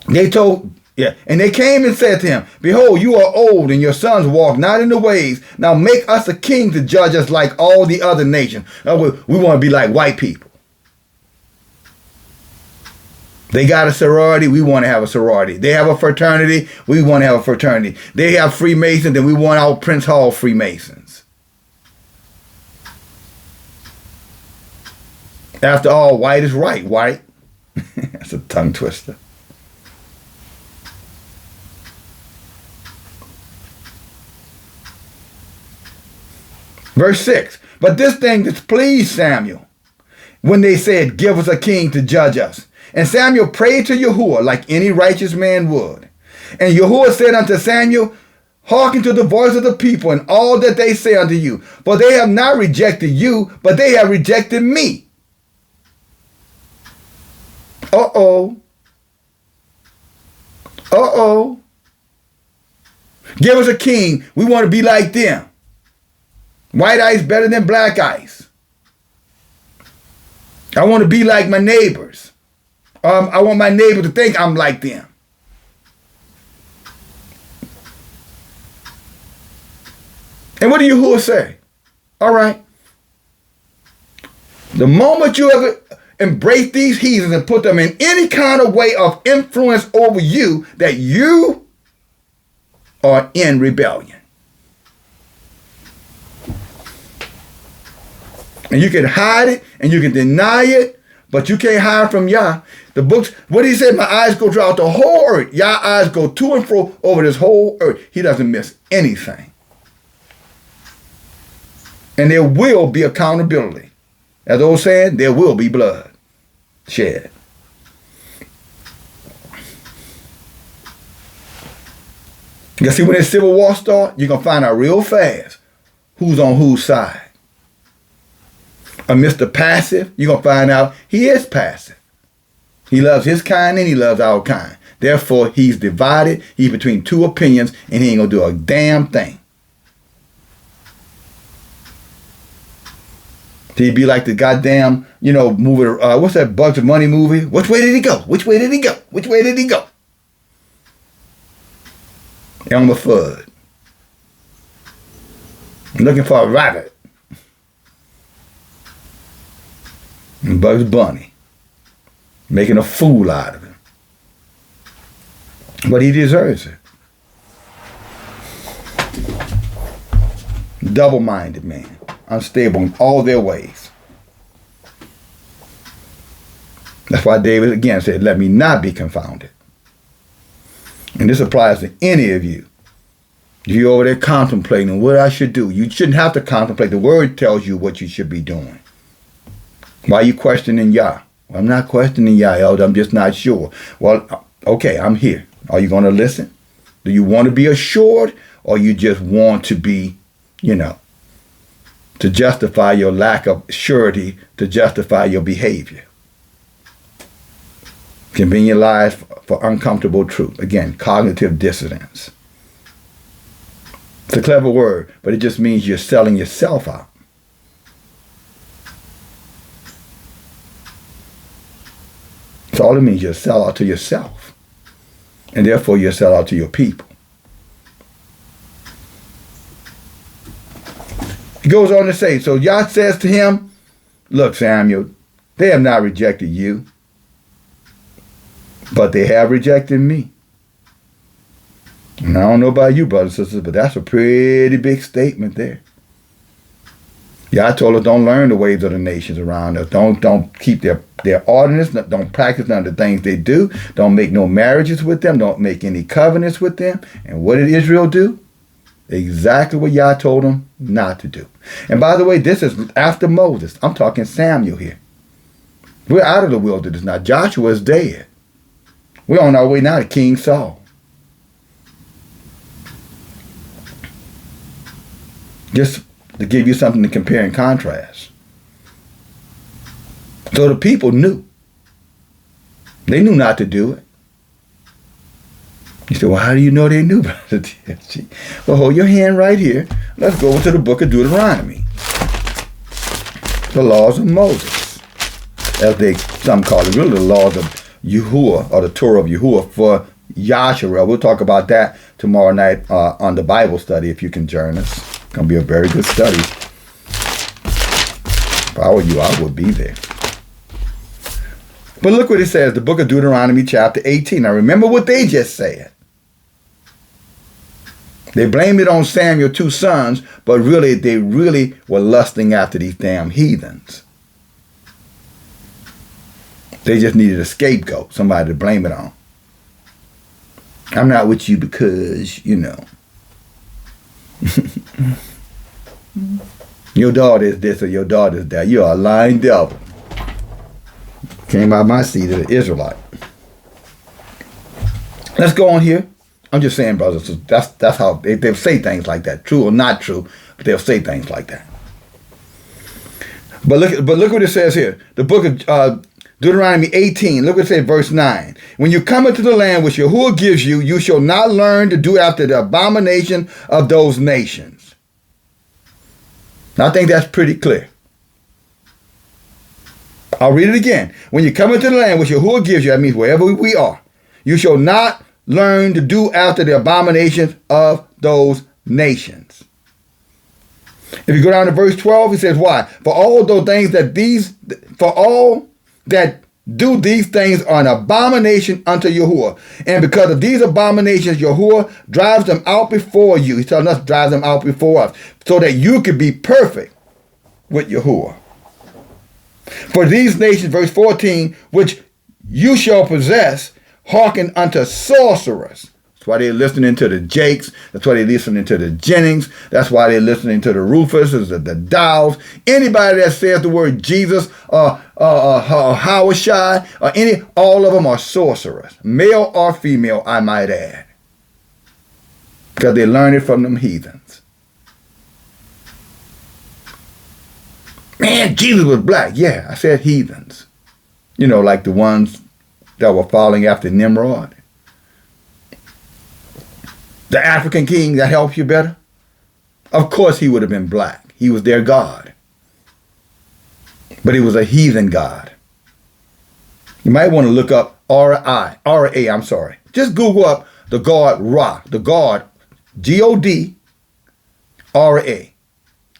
And they came and said to him, behold, you are old, and your sons walk not in the ways. Now make us a king to judge us like all the other nations. We want to be like white people. They got a sorority, we want to have a sorority. They have a fraternity, we want to have a fraternity. They have Freemasons, and we want our Prince Hall Freemasons. After all, white is right, white. That's a tongue twister. Verse 6, but this thing displeased Samuel when they said, give us a king to judge us. And Samuel prayed to Yahuah like any righteous man would. And Yahuah said unto Samuel, hearken to the voice of the people and all that they say unto you. For they have not rejected you, but they have rejected me. Uh-oh. Uh-oh. Give us a king. We want to be like them. White ice better than black ice. I want to be like my neighbors. I want my neighbor to think I'm like them. And what do Yahuah say? All right. The moment you ever embrace these heathens and put them in any kind of way of influence over you, that you are in rebellion. And you can hide it and you can deny it, but you can't hide from Yah. The books, what he said, my eyes go throughout the whole earth. Yah's eyes go to and fro over this whole earth. He doesn't miss anything. And there will be accountability. As old saying, there will be blood shed. You see, when this civil war starts, you're going to find out real fast who's on whose side. a Mr. Passive, you're going to find out he is passive. He loves his kind and he loves our kind. Therefore, he's divided. He's between two opinions and he ain't going to do a damn thing. He'd be like the goddamn, movie, what's that Bugs Bunny movie? Which way did he go? Which way did he go? Which way did he go? Elmer Fudd. Looking for a rabbit. And Bugs Bunny. Making a fool out of him. But he deserves it. Double-minded man. Unstable in all their ways. That's why David again said, let me not be confounded. And this applies to any of you. If you're over there contemplating what I should do, you shouldn't have to contemplate. The word tells you what you should be doing. Why are you questioning Yah? Well, I'm not questioning Yah, Elder. I'm just not sure. Well, okay, I'm here. Are you going to listen? Do you want to be assured, or you just want to be, to justify your lack of surety, to justify your behavior? Convenient lies for uncomfortable truth. Again, cognitive dissonance. It's a clever word, but it just means you're selling yourself out. That's all it means. You sell out to yourself. And therefore you sell out to your people. He goes on to say, so Yah says to him, look, Samuel, they have not rejected you, but they have rejected me. And I don't know about you, brothers and sisters, but that's a pretty big statement there. Yah told us don't learn the ways of the nations around us. Don't keep their ordinance. Don't practice none of the things they do. Don't make no marriages with them. Don't make any covenants with them. And what did Israel do? Exactly what Yah told them not to do. And by the way, this is after Moses. I'm talking Samuel here. We're out of the wilderness now. Joshua is dead. We're on our way now to King Saul. Just to give you something to compare and contrast. So the people knew. They knew not to do it. You say, well, how do you know they knew, Brother DFG? Well, hold your hand right here. Let's go into the book of Deuteronomy. The laws of Moses. As some call it, really the laws of Yahuah, or the Torah of Yahuah for Yahshua. We'll talk about that tomorrow night on the Bible study if you can join us. It's going to be a very good study. If I were you, I would be there. But look what it says, the book of Deuteronomy chapter 18. Now remember what they just said. They blamed it on Samuel's two sons, but really, they really were lusting after these damn heathens. They just needed a scapegoat, somebody to blame it on. I'm not with you because, your daughter is this or your daughter is that. You're a lying devil. Came out my seed of the Israelite. Let's go on here. I'm just saying, brothers, so that's how they'll say things like that. True or not true, but they'll say things like that. But look what it says here. The book of Deuteronomy 18, look what it says, verse 9. When you come into the land which Yahuah gives you, you shall not learn to do after the abomination of those nations. Now, I think that's pretty clear. I'll read it again. When you come into the land which Yahuah gives you, that means wherever we are, you shall not learn to do after the abominations of those nations. If you go down to verse 12, it says, why? For all that do these things are an abomination unto Yahuah. And because of these abominations, Yahuah drives them out before you. He's telling us drives them out before us, so that you could be perfect with Yahuah. For these nations, verse 14, which you shall possess, hearken unto sorcerers. That's why they're listening to the Jakes. That's why they're listening to the Jennings. That's why they're listening to the Rufuses, the Dows. Anybody that says the word Jesus or Hawashai or all of them are sorcerers. Male or female, I might add. Because they learned it from them heathens. man, Jesus was black. Yeah, I said heathens. You know, like the ones that were following after Nimrod. The African king, that helps you better? Of course he would have been black. He was their god. But he was a heathen god. You might want to look up R-A, I'm sorry. Just Google up the god Ra, the god, G-O-D, R-A.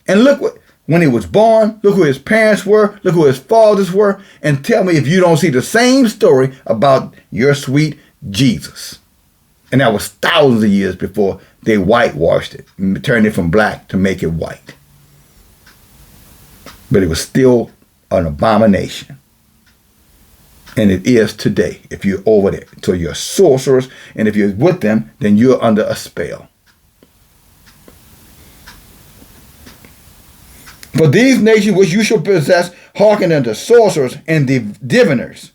And look when he was born, look who his parents were, look who his fathers were, and tell me if you don't see the same story about your sweet Jesus. And that was thousands of years before they whitewashed it, turned it from black to make it white. But it was still an abomination. And it is today if you're over there. So you're sorcerers, and if you're with them, then you're under a spell. For these nations which you shall possess, hearken unto sorcerers and diviners.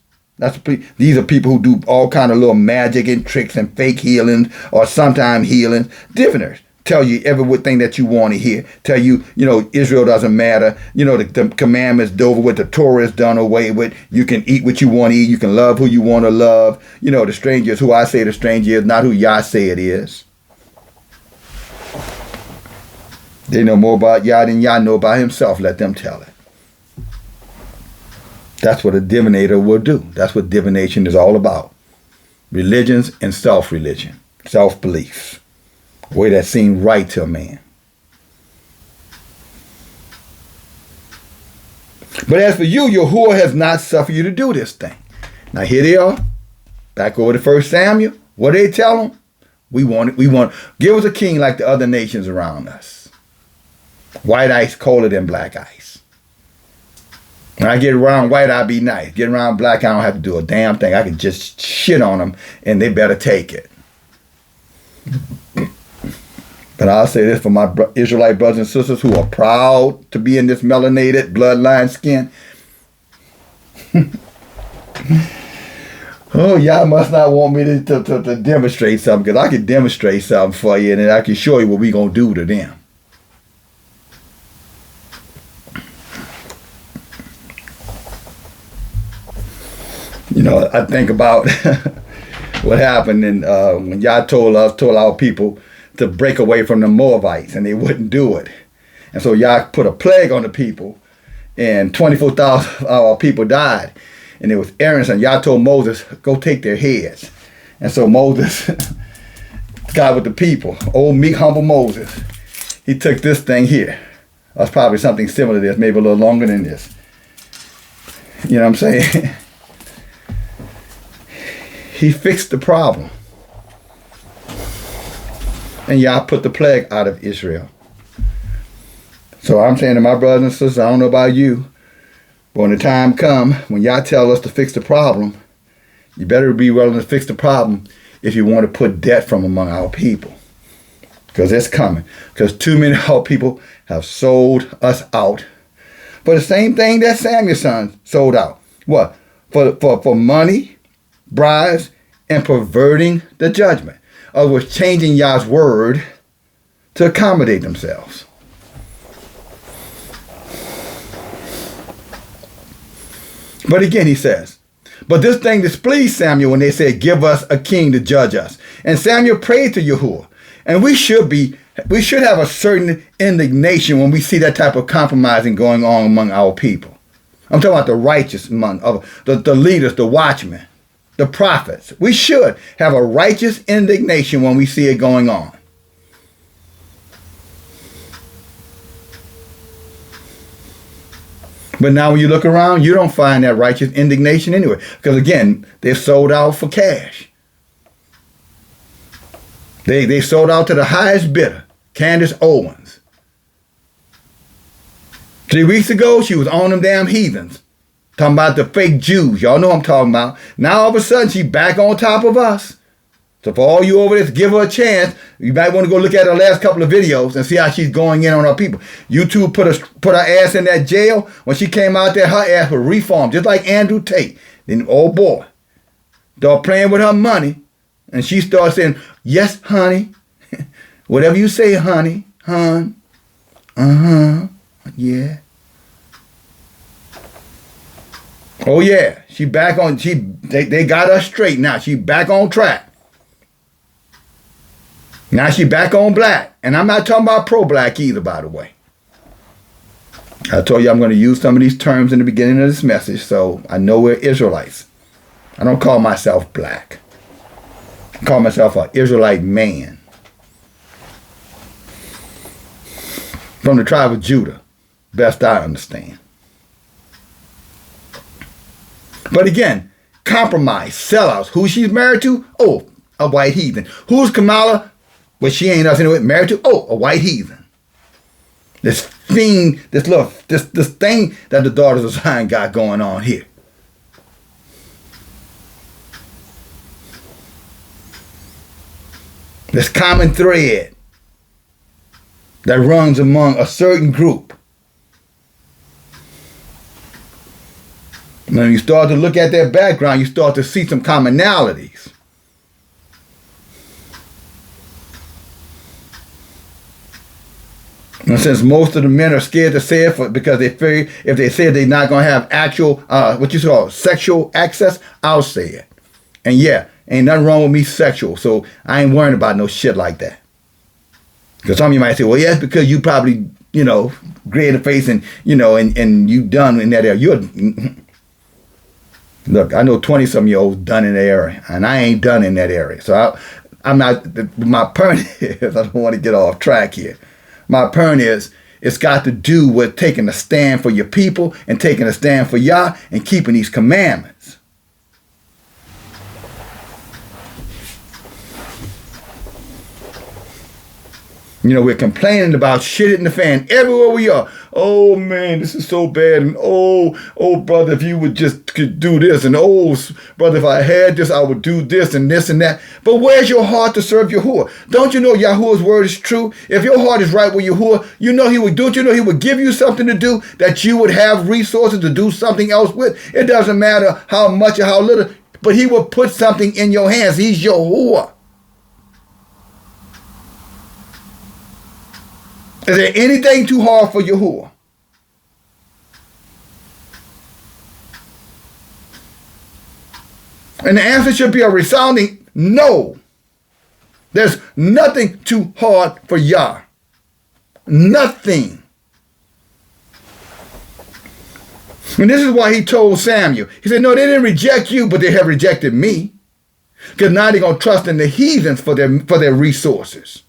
These are people who do all kind of little magic and tricks and fake healings or sometime healings. Diviners tell you everything that you want to hear. Tell you, Israel doesn't matter. The commandments over with. The Torah is done away with. You can eat what you want to eat. You can love who you want to love. The stranger is who I say the stranger is, not who Yah say it is. They know more about Yah than Yah know about himself. Let them tell it. That's what a divinator will do. That's what divination is all about. Religions and self-religion. Self-beliefs. A way that seems right to a man. But as for you, Yahuah has not suffered you to do this thing. Now here they are. Back over to 1 Samuel. What do they tell them? We want, give us a king like the other nations around us. White ice colder than black ice. When I get around white, I'll be nice. Get around black, I don't have to do a damn thing. I can just shit on them, and they better take it. But I'll say this for my Israelite brothers and sisters who are proud to be in this melanated bloodline skin. Oh, y'all must not want me to demonstrate something, because I can demonstrate something for you, and then I can show you what we're going to do to them. I think about what happened when Yah told our people to break away from the Moabites, and they wouldn't do it. And so Yah put a plague on the people, and 24,000 of our people died. And it was Aaron's son. Yah told Moses, go take their heads. And so Moses got with the people, old meek, humble Moses. He took this thing here. That's probably something similar to this, maybe a little longer than this. You know what I'm saying? He fixed the problem. And Yah put the plague out of Israel. So I'm saying to my brothers and sisters, I don't know about you, but when the time comes, when Yah tell us to fix the problem, you better be willing to fix the problem if you want to put debt from among our people. Because it's coming. Because too many of our people have sold us out for the same thing that Samuel's son sold out. What? For money, bribes, and perverting the judgment. Of which changing Yah's word to accommodate themselves. But again, he says, but this thing displeased Samuel when they said, give us a king to judge us. And Samuel prayed to Yahuah. And we should have a certain indignation when we see that type of compromising going on among our people. I'm talking about the righteous among the leaders, the watchmen, the prophets. We should have a righteous indignation when we see it going on. But now when you look around, you don't find that righteous indignation anywhere. Because again, they're sold out for cash. They sold out to the highest bidder, Candace Owens. 3 weeks ago, she was on them damn heathens. Talking about the fake Jews. Y'all know what I'm talking about. Now all of a sudden, she's back on top of us. So for all you over there, give her a chance. You might want to go look at her last couple of videos and see how she's going in on our people. YouTube put her ass in that jail. When she came out there, her ass was reformed, just like Andrew Tate. Then, oh boy, they're playing with her money. And she starts saying, yes, honey. Whatever you say, honey. Hon. Uh-huh. Yeah. Oh yeah, she back on. They got her straight now. She back on track. Now she back on black, and I'm not talking about pro-black either, by the way. I told you I'm going to use some of these terms in the beginning of this message, so I know we're Israelites. I don't call myself black. I call myself an Israelite man from the tribe of Judah, best I understand. But again, compromise, sellouts. Who she's married to? Oh, a white heathen. Who's Kamala? Well, she ain't us anyway. Married to? Oh, a white heathen. This thing, this thing that the daughters of Zion got going on here. This common thread that runs among a certain group. When you start to look at their background, you start to see some commonalities. And since most of the men are scared to say it because they fear if they say they're not going to have actual, what you call sexual access, I'll say it. And yeah, ain't nothing wrong with me sexual, so I ain't worrying about no shit like that. Because some of you might say, well, yeah, it's because you probably, gray in the face and, and you done in that area. Look, I know 20-some-year-olds done in that area, and I ain't done in that area. So I'm not, my point is, I don't want to get off track here. My point is, it's got to do with taking a stand for your people and taking a stand for Yah and keeping these commandments. We're complaining about shit in the fan everywhere we are. Oh, man, this is so bad. And oh, brother, if you would just could do this. And oh, brother, if I had this, I would do this and this and that. But where's your heart to serve Yahuah? Don't you know Yahuah's word is true? If your heart is right with Yahuah, he would do it. He would give you something to do that you would have resources to do something else with. It doesn't matter how much or how little, but he will put something in your hands. He's Yahuah. Is there anything too hard for Yahuah? And the answer should be a resounding no. There's nothing too hard for Yah. Nothing. And this is why he told Samuel. He said, no, they didn't reject you, but they have rejected me. Because now they're going to trust in the heathens for their resources.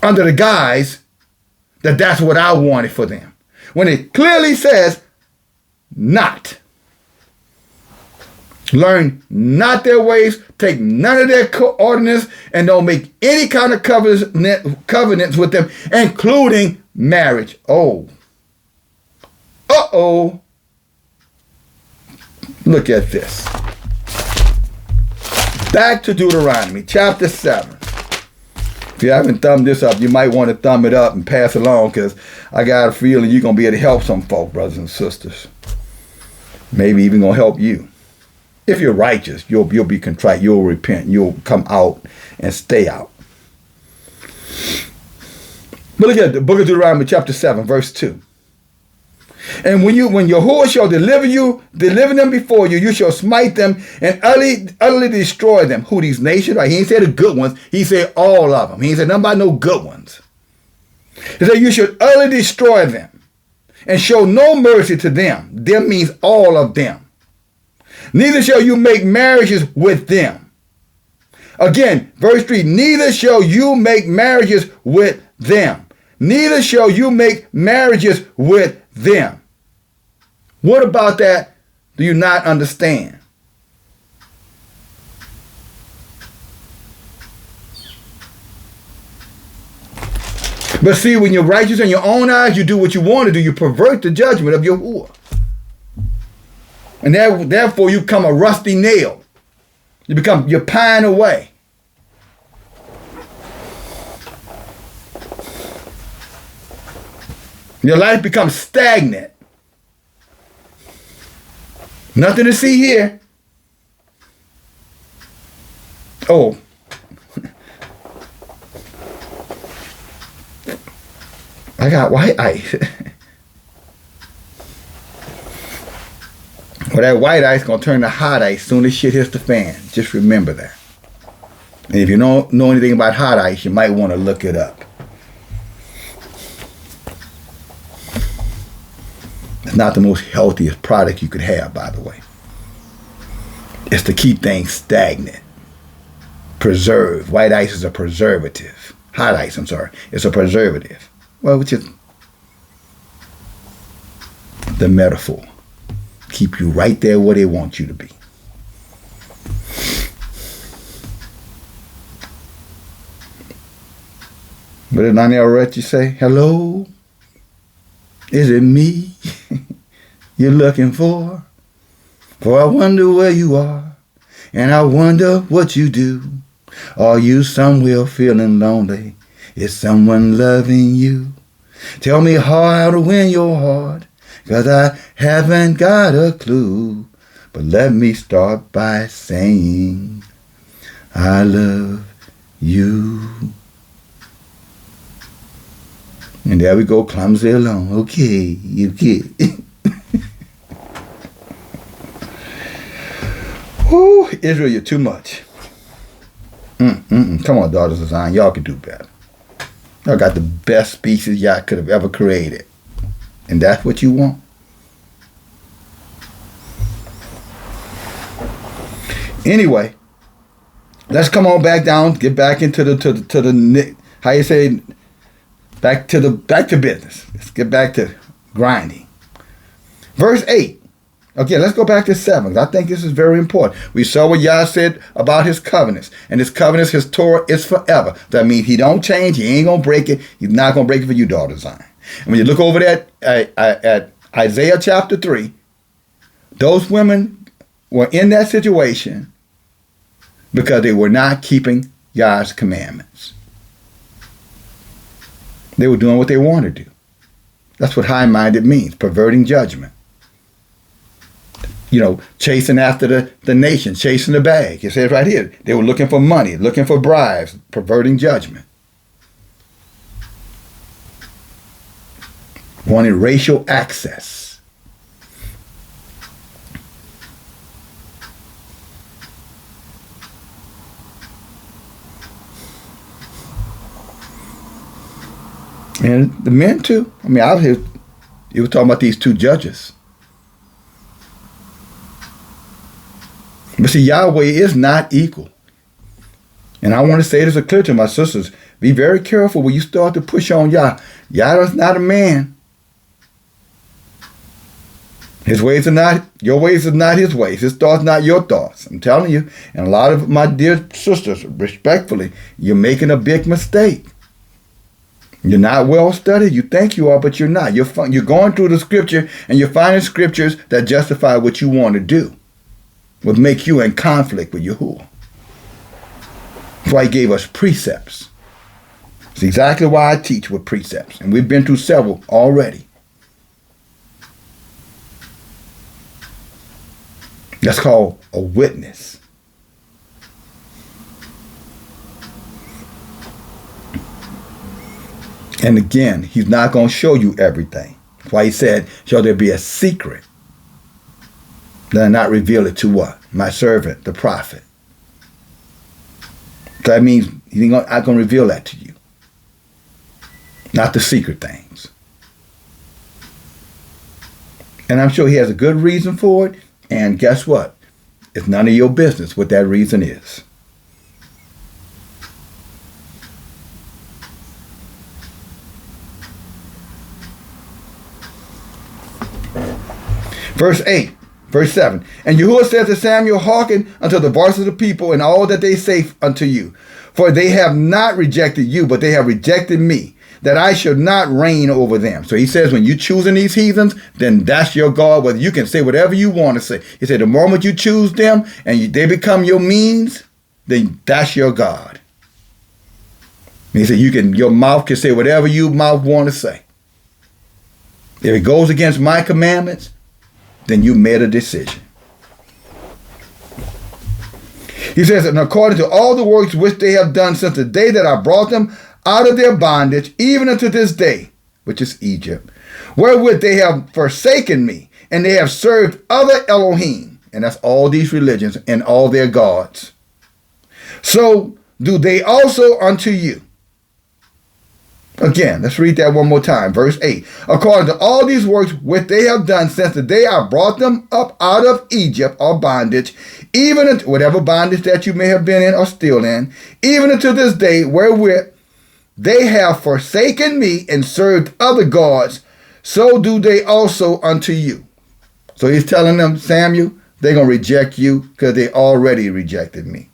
Under the guise that that's what I wanted for them. When it clearly says, not. Learn not their ways, take none of their ordinances, and don't make any kind of covenants with them, including marriage. Oh. Uh-oh. Look at this. Back to Deuteronomy, chapter 7. If you haven't thumbed this up, you might want to thumb it up and pass it along, because I got a feeling you're going to be able to help some folk, brothers and sisters. Maybe even going to help you. If you're righteous, you'll be contrite, you'll repent, you'll come out and stay out. But look at the book of Deuteronomy, chapter 7, verse 2. And when Yahuah shall deliver them before you, you shall smite them and utterly destroy them. Who, these nations? Right? He ain't said the good ones. He said all of them. He ain't said nothing about no good ones. He said you should utterly destroy them and show no mercy to them. Them means all of them. Neither shall you make marriages with them. Again, verse 3, neither shall you make marriages with them. Neither shall you make marriages with them. What about that do you not understand? But see, when you're righteous in your own eyes, you do what you want to do. You pervert the judgment of Yahuah. And therefore you become a rusty nail. You pine away. Your life becomes stagnant. Nothing to see here. Oh. I got white ice. For that white ice going to turn to hot ice soon as shit hits the fan. Just remember that. And if you don't know anything about hot ice, you might want to look it up. It's not the most healthiest product you could have, by the way. It's to keep things stagnant. Preserve. White ice is a preservative. Hot ice, I'm sorry. It's a preservative. Well, which is the metaphor. Keep you right there where they want you to be. What did Nani Arechi say? Hello? Is it me you're looking for? For I wonder where you are, and I wonder what you do. Are you somewhere feeling lonely? Is someone loving you? Tell me how to win your heart, 'cause I haven't got a clue. But let me start by saying I love you. And there we go, clumsy along. Okay, you get it. Whoo, Israel, you're too much. Come on, daughters of Zion. Y'all can do better. Y'all got the best species y'all could have ever created. And that's what you want? Anyway, let's come on back down, get back into the how you say, back to business. Let's get back to grinding. Verse 8. Okay, let's go back to 7. I think this is very important. We saw what Yah said about his covenants. And his covenants, his Torah, is forever. That means he don't change. He ain't going to break it. He's not going to break it for you, daughter Zion. And when you look over there at Isaiah chapter 3, those women were in that situation because they were not keeping Yah's commandments. They were doing what they wanted to do. That's what high-minded means, perverting judgment. You know, chasing after the nation, chasing the bag. It says right here, they were looking for money, looking for bribes, perverting judgment. Wanted racial access. And the men too. I mean, out here, you were talking about these two judges. But see, Yahweh is not equal. And I want to say this clear to my sisters. Be very careful when you start to push on Yah. Yah is not a man. His ways are not, your ways are not his ways. His thoughts not your thoughts. I'm telling you. And a lot of my dear sisters, respectfully, you're making a big mistake. You're not well studied. You think you are, but you're not. You're going through the scripture and you're finding scriptures that justify what you want to do. Would make you in conflict with Yahuah. That's why he gave us precepts. It's exactly why I teach with precepts. And we've been through several already. That's called a witness. And again, he's not going to show you everything. That's why he said, shall there be a secret? Then I not reveal it to what? My servant, the prophet. So that means he's not going to reveal that to you. Not the secret things. And I'm sure he has a good reason for it. And guess what? It's none of your business what that reason is. Verse 8. Verse 7, and Yahuah said to Samuel, hearken unto the voice of the people and all that they say unto you. For they have not rejected you, but they have rejected me, that I should not reign over them. So he says, when you're choosing these heathens, then that's your God. Whether you can say whatever you want to say. He said, the moment you choose them and they become your means, then that's your God. And he said, your mouth can say whatever your mouth want to say. If it goes against my commandments, then you made a decision. He says, and according to all the works which they have done since the day that I brought them out of their bondage, even unto this day, which is Egypt, wherewith they have forsaken me, and they have served other Elohim, and that's all these religions and all their gods. So do they also unto you. Again, let's read that one more time. Verse 8. According to all these works which they have done since the day I brought them up out of Egypt or bondage, even into whatever bondage that you may have been in or still in, even unto this day, wherewith they have forsaken me and served other gods, so do they also unto you. So he's telling them, Samuel, they're going to reject you because they already rejected me.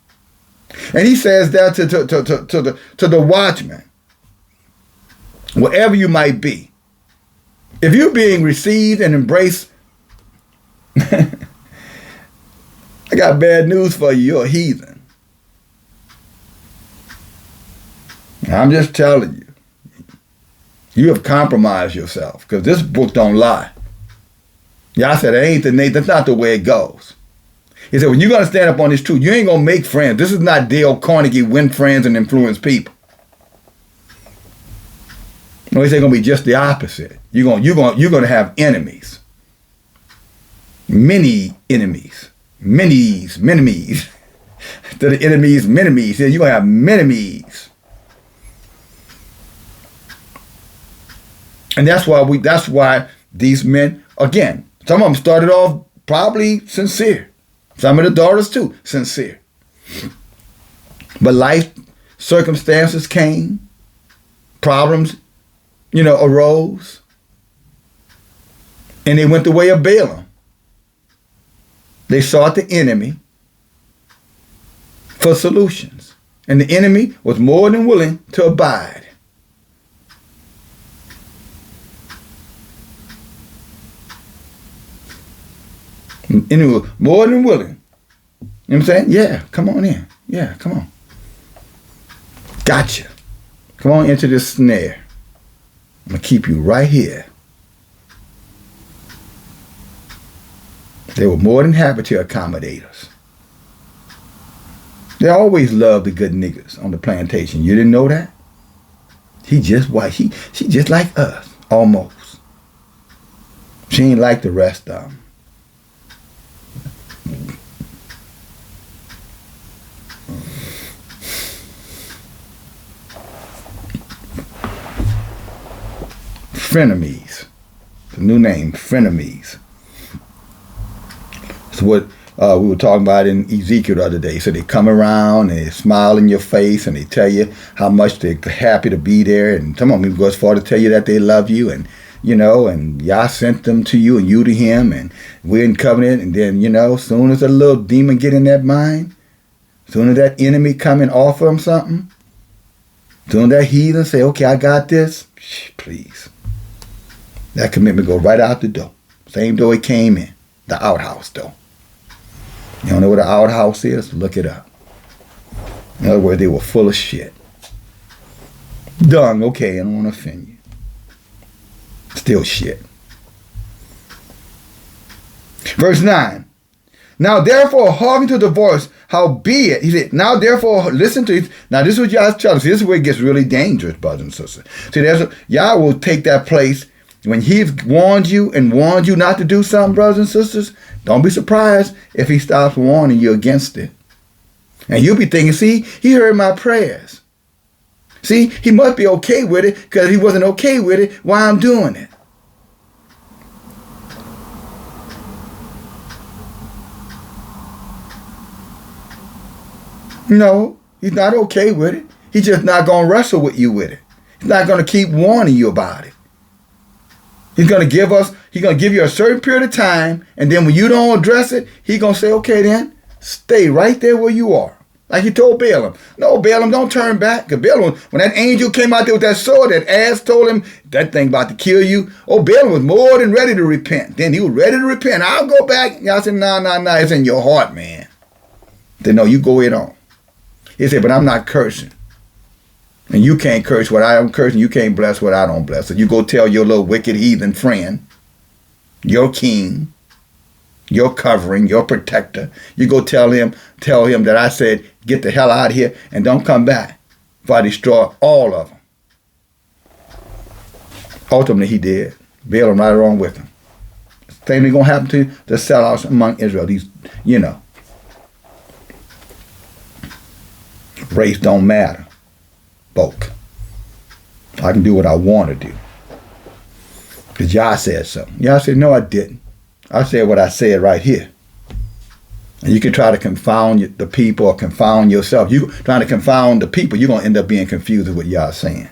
And he says that to the watchman, wherever you might be. If you're being received and embraced, I got bad news for you. You're a heathen. I'm just telling you. You have compromised yourself because this book don't lie. Y'all said, that's not the way it goes. He said, when you're going to stand up on this truth, you ain't going to make friends. This is not Dale Carnegie, win friends and influence people. No, he's going to be just the opposite. You're going to have enemies. Many enemies. Many-enemies. To the enemies, many-enemies. You're going to have many-enemies. And that's why these men, again, some of them started off probably sincere. Some of the daughters too, sincere. But life circumstances came, problems, arose, and they went the way of Balaam. They sought the enemy for solutions, and the enemy was more than willing to abide. And he was more than willing. You know what I'm saying? Yeah, come on in. Yeah, come on. Gotcha. Come on into this snare. I'm going to keep you right here. They were more than happy to accommodate us. They always loved the good niggas on the plantation. You didn't know that? He just white. She just like us, almost. She ain't like the rest of them. Frenemies. It's a new name, frenemies. It's what we were talking about in Ezekiel the other day. So they come around and they smile in your face and they tell you how much they're happy to be there. And some of them go as far to tell you that they love you. And, and Yah sent them to you and you to him. And we're in covenant. And then, as soon as a little demon get in that mind, as soon as that enemy come and offer him something, as soon as that heathen say, okay, I got this, please. That commitment go right out the door. Same door it came in. The outhouse door. You don't know what an outhouse is? Look it up. In other words, they were full of shit. Dung, okay, I don't want to offend you. Still shit. Verse 9. Now therefore hearken to the voice, howbeit, he said, now therefore listen to it. Now this is what Yah's telling us. This is where it gets really dangerous, brothers and sisters. See, Yah will take that place. When he's warned you not to do something, brothers and sisters, don't be surprised if he stops warning you against it. And you'll be thinking, see, he heard my prayers. See, he must be okay with it because he wasn't okay with it while I'm doing it. No, he's not okay with it. He's just not going to wrestle with you with it. He's not going to keep warning you about it. He's going to give you a certain period of time, and then when you don't address it, he's going to say, okay then, stay right there where you are. Like he told Balaam. No, Balaam, don't turn back. Because Balaam, when that angel came out there with that sword, that ass told him, that thing about to kill you. Oh, Balaam was more than ready to repent. Then he was ready to repent. I'll go back. Y'all said, no, it's in your heart, man. Then no, you go it on. He said, but I'm not cursing. And you can't curse what I am cursing. You can't bless what I don't bless. So you go tell your little wicked heathen friend, your king, your covering, your protector. You go tell him that I said, get the hell out of here and don't come back before I destroy all of them. Ultimately, he did. Bail them right along with them. Same thing going to happen to the sellouts among Israel. These, race don't matter. Both. I can do what I want to do. Because Yah said so. Yah said, no, I didn't. I said what I said right here. And you can try to confound the people or confound yourself. You trying to confound the people, you're going to end up being confused with what Yah is saying.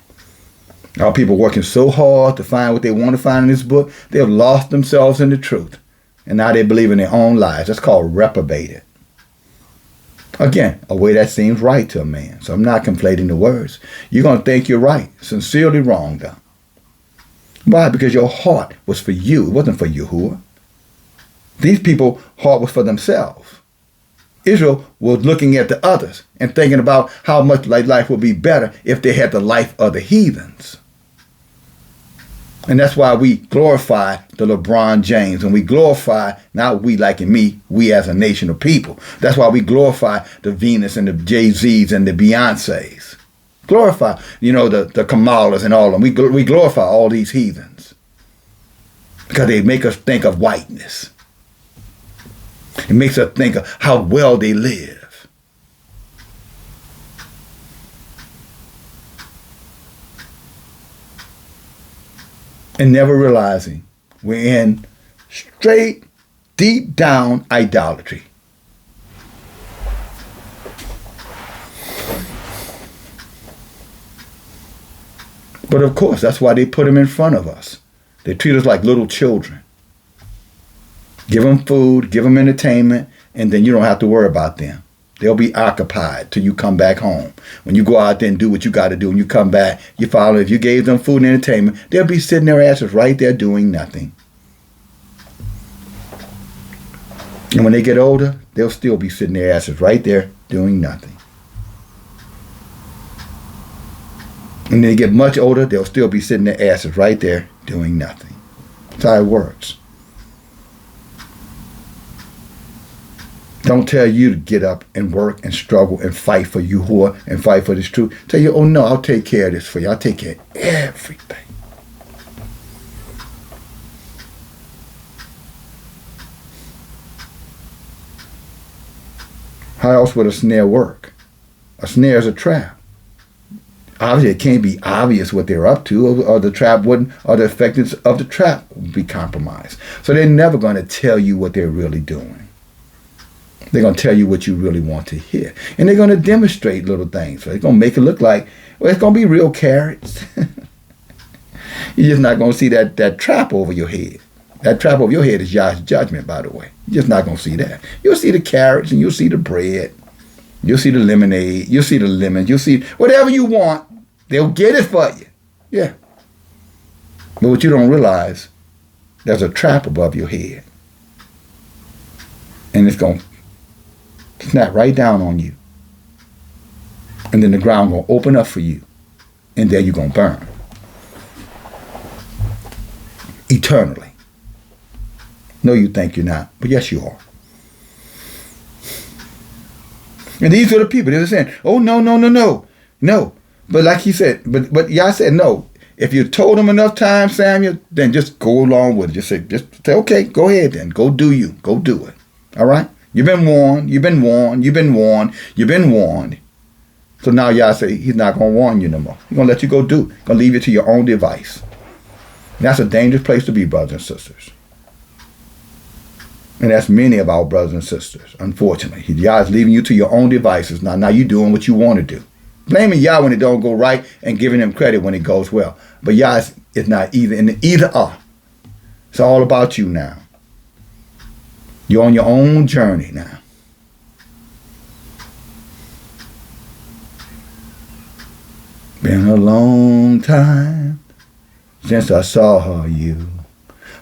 Our people working so hard to find what they want to find in this book, they have lost themselves in the truth. And now they believe in their own lies. That's called reprobated. Again, a way that seems right to a man. So I'm not conflating the words. You're going to think you're right. Sincerely wrong, though. Why? Because your heart was for you. It wasn't for Yahuah. These people, heart was for themselves. Israel was looking at the others and thinking about how much life would be better if they had the life of the heathens. And that's why we glorify the LeBron James, and we glorify, not we like in me, we as a nation of people. That's why we glorify the Venus and the Jay-Z's and the Beyoncés. Glorify, the Kamalas and all of them. We glorify all these heathens because they make us think of whiteness. It makes us think of how well they live. And never realizing we're in straight, deep down idolatry. But of course, that's why they put them in front of us. They treat us like little children. Give them food, give them entertainment, and then you don't have to worry about them. They'll be occupied till you come back home. When you go out there and do what you got to do, and you come back, you follow. If you gave them food and entertainment, they'll be sitting their asses right there doing nothing. And when they get older, they'll still be sitting their asses right there doing nothing. And when they get much older, they'll still be sitting their asses right there doing nothing. That's how it works. Don't tell you to get up and work and struggle and fight for Yahuah and fight for this truth. Tell you, oh no, I'll take care of this for you. I'll take care of everything. How else would a snare work? A snare is a trap. Obviously, it can't be obvious what they're up to, or the trap wouldn't, or the effectiveness of the trap would be compromised. So they're never going to tell you what they're really doing. They're going to tell you what you really want to hear. And they're going to demonstrate little things. So they're going to make it look like, well, it's going to be real carrots. You're just not going to see that trap over your head. That trap over your head is Yah's judgment, by the way. You're just not going to see that. You'll see the carrots and you'll see the bread. You'll see the lemonade. You'll see the lemons. You'll see whatever you want. They'll get it for you. Yeah. But what you don't realize, there's a trap above your head. And it's going to snap right down on you. And then the ground going to open up for you. And there you're going to burn. Eternally. No, you think you're not. But yes, you are. And these are the people. They're saying, oh, no. No. But like he said, but Yah said no. If you told them enough times, Samuel, then just go along with it. Just say, okay, go ahead then. Go do you. Go do it. All right? You've been warned. You've been warned. You've been warned. You've been warned. So now Yah say he's not going to warn you no more. He's going to let you go do. He's going to leave you to your own device. And that's a dangerous place to be, brothers and sisters. And that's many of our brothers and sisters, unfortunately. Yah is leaving you to your own devices. Now you doing what you want to do. Blaming Yah when it don't go right and giving him credit when it goes well. But Yah is not either in the either or. It's all about you now. You're on your own journey now. Been a long time since I saw you.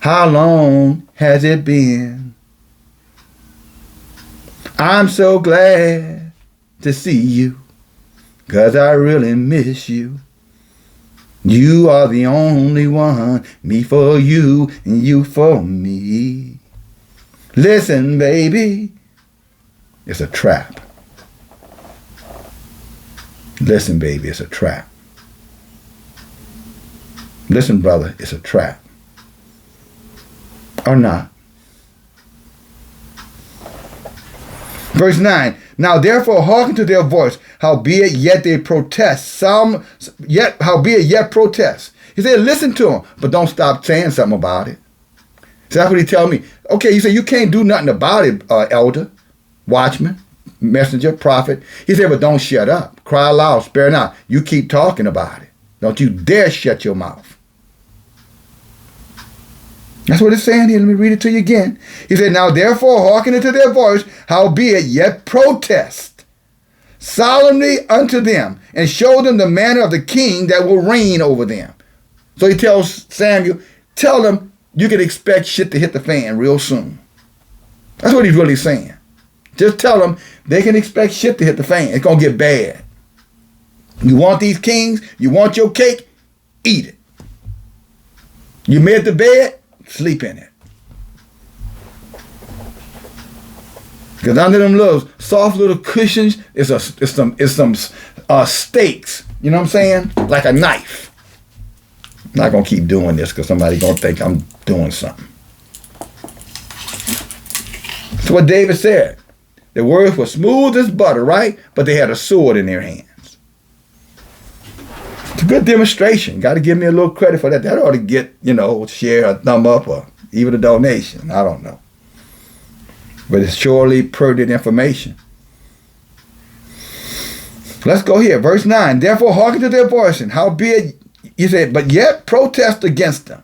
How long has it been? I'm so glad to see you, 'cause I really miss you. You are the only one, me for you and you for me. Listen, baby, it's a trap. Listen, baby, it's a trap. Listen, brother, it's a trap. or not? Verse 9, now therefore hearken to their voice, howbeit yet they protest. Howbeit yet protest. He said, listen to them, but don't stop saying something about it. So that's what he tell me. Okay, he said, you can't do nothing about it, elder, watchman, messenger, prophet. He said, but don't shut up. Cry loud, spare not. You keep talking about it. Don't you dare shut your mouth. That's what it's saying here. Let me read it to you again. He said, now therefore hearken unto their voice, howbeit yet protest solemnly unto them, and show them the manner of the king that will reign over them. So he tells Samuel, tell them you can expect shit to hit the fan real soon. That's what he's really saying. Just tell them they can expect shit to hit the fan. It's going to get bad. You want these kings? You want your cake? Eat it. You made the bed? Sleep in it. Because under them little soft little cushions is some stakes. You know what I'm saying? Like a knife. I'm not going to keep doing this because somebody's going to think I'm doing something. That's what David said. The words were smooth as butter, right? But they had a sword in their hands. It's a good demonstration. Got to give me a little credit for that. That ought to get, share, a thumb up, or even a donation. I don't know. But it's surely pertinent information. Let's go here. Verse 9. Therefore hearken to their voice, and howbeit, he said, but yet protest against them,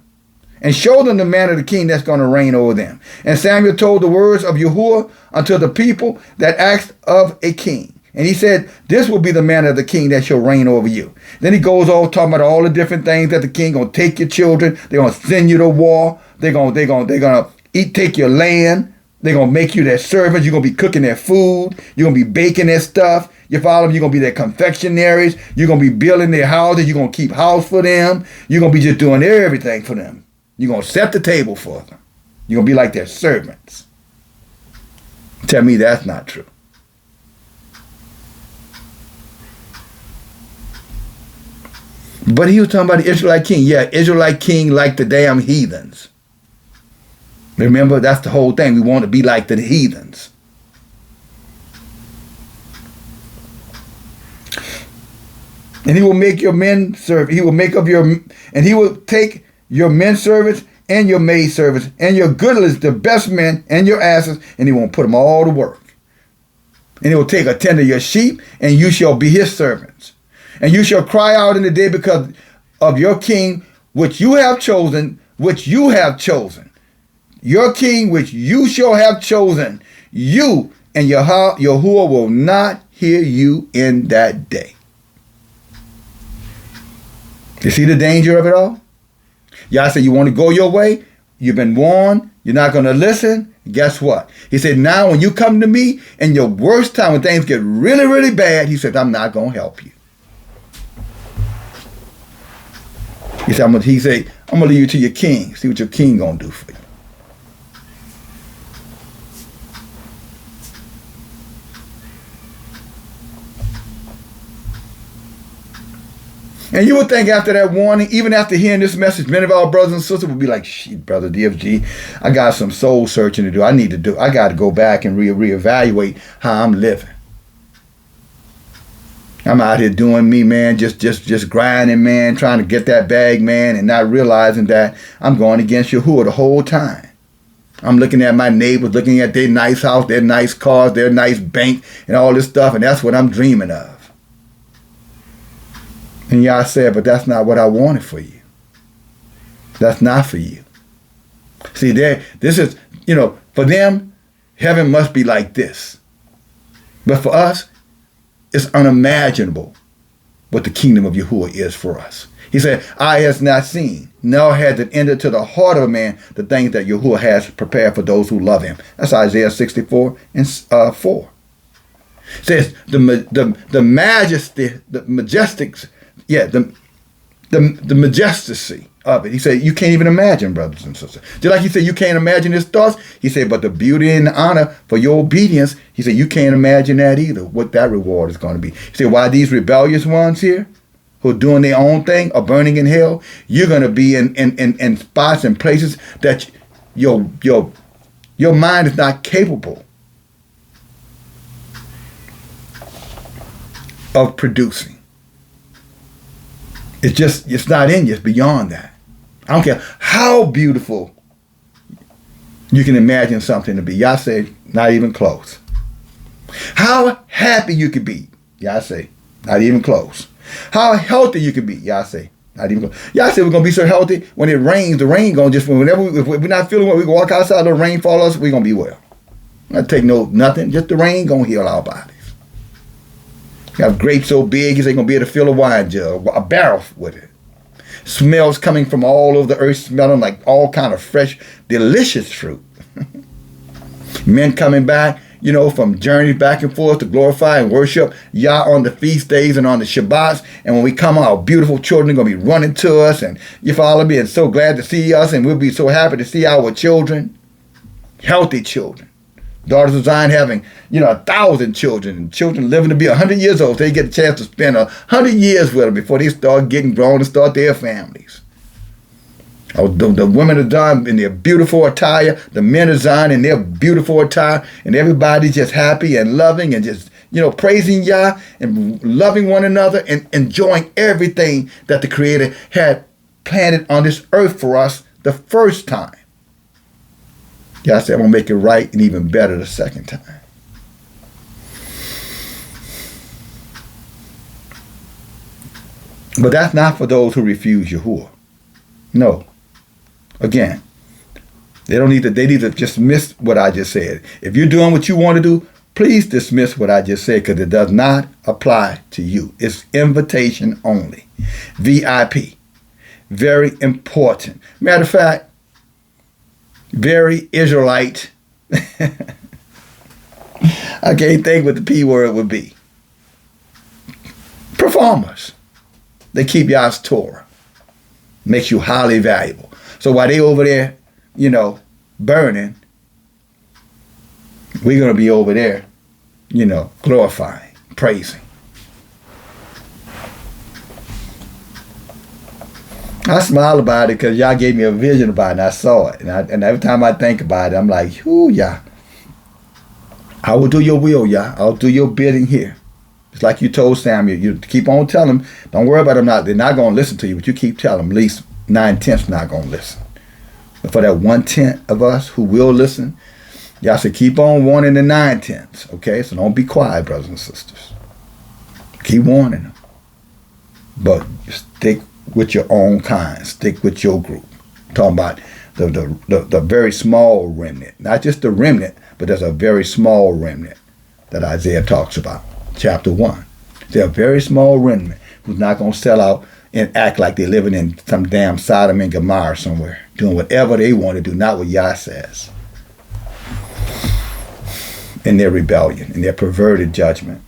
and show them the man of the king that's going to reign over them. And Samuel told the words of Yahuah unto the people that asked of a king. And he said, this will be the man of the king that shall reign over you. Then he goes on talking about all the different things that the king going to take your children. They're going to send you to war. They're going to take your land. They're going to make you their servants. You're going to be cooking their food. You're going to be baking their stuff. You follow them? You're going to be their confectionaries. You're going to be building their houses. You're going to keep house for them. You're going to be just doing everything for them. You're going to set the table for them. You're going to be like their servants. Tell me that's not true. But he was talking about the Israelite king. Yeah, Israelite king like the damn heathens. Remember, that's the whole thing. We want to be like the heathens. And he will make your men serve. He will make up and he will take your men servants and your maid servants and your goodlies, the best men, and your asses, and he won't put them all to work. And he will take a tenth of your sheep, and you shall be his servants. And you shall cry out in the day because of your king, which you have chosen, Your king, which you shall have chosen, you and Yahuah will not hear you in that day. You see the danger of it all? Y'all say you want to go your way? You've been warned. You're not going to listen. Guess what? He said, now when you come to me in your worst time, when things get really, really bad, he said, I'm not going to help you. He said, I'm going to leave you to your king. See what your king going to do for you. And you would think after that warning, even after hearing this message, many of our brothers and sisters would be like, shit, brother DFG, I got some soul searching to do. I got to go back and reevaluate how I'm living. I'm out here doing me, man, just grinding, man, trying to get that bag, man, and not realizing that I'm going against Yahuah the whole time. I'm looking at my neighbors, looking at their nice house, their nice cars, their nice bank, and all this stuff, and that's what I'm dreaming of. And y'all said, but that's not what I wanted for you. That's not for you. See, this is, for them, heaven must be like this. But for us, it's unimaginable what the kingdom of Yahuah is for us. He said, eye has not seen, nor has it entered to the heart of a man the things that Yahuah has prepared for those who love him. That's Isaiah 64 and 4. It says, the majesty, the majestics, the majesty of it. He said, you can't even imagine, brothers and sisters. Just like he said, you can't imagine his thoughts. He said, but the beauty and the honor for your obedience, he said, you can't imagine that either, what that reward is going to be. He said, why these rebellious ones here, who are doing their own thing, are burning in hell, you're going to be in spots and places that your mind is not capable of producing. It's not in you. It's beyond that. I don't care how beautiful you can imagine something to be. Y'all say, not even close. How happy you could be. Y'all say, not even close. How healthy you could be. Y'all say, not even close. Y'all say we're going to be so healthy when it rains, the rain going to just, if we're not feeling well, we can walk outside, the rain fall us, we're going to be well. Not take nothing, just the rain going to heal our bodies. You have grapes so big, you ain't going to be able to fill a wine jug, a barrel with it. Smells coming from all over the earth, smelling like all kind of fresh, delicious fruit. Men coming back, from journeys back and forth to glorify and worship Yah on the feast days and on the Shabbats. And when we come, our beautiful children are going to be running to us. And you follow me, and so glad to see us. And we'll be so happy to see our children, healthy children. Daughters of Zion having, 1,000 children, and children living to be 100 years old. They get a chance to spend 100 years with them before they start getting grown and start their families. The women of Zion in their beautiful attire, the men of Zion in their beautiful attire, and everybody's just happy and loving and just, praising Yah and loving one another and enjoying everything that the Creator had planted on this earth for us the first time. Yah said, I'm going to make it right and even better the second time. But that's not for those who refuse Yahuah. No. Again, they need to dismiss what I just said. If you're doing what you want to do, please dismiss what I just said, because it does not apply to you. It's invitation only. VIP. Very important. Matter of fact, very Israelite. I can't think what the P word would be. Performers. They keep Yah's Torah. Makes you highly valuable. So while they over there, burning, we're going to be over there, glorifying, praising. I smile about it because y'all gave me a vision about it, and I saw it. And every time I think about it, I'm like, ooh, Yah. I will do your will, Yah. I'll do your bidding here. It's like you told Samuel. You keep on telling them. Don't worry about them. They're not going to listen to you, but you keep telling them. At least 9/10 not going to listen. But for that 1/10 of us who will listen, Yah said, keep on warning the 9/10. Okay? So don't be quiet, brothers and sisters. Keep warning them. But stick with your own kind. Stick with your group. I'm talking about the very small remnant. Not just the remnant, but there's a very small remnant that Isaiah talks about. Chapter 1. There's a very small remnant who's not going to sell out and act like they're living in some damn Sodom and Gomorrah somewhere, doing whatever they want to do, not what Yah says. In their rebellion, in their perverted judgment.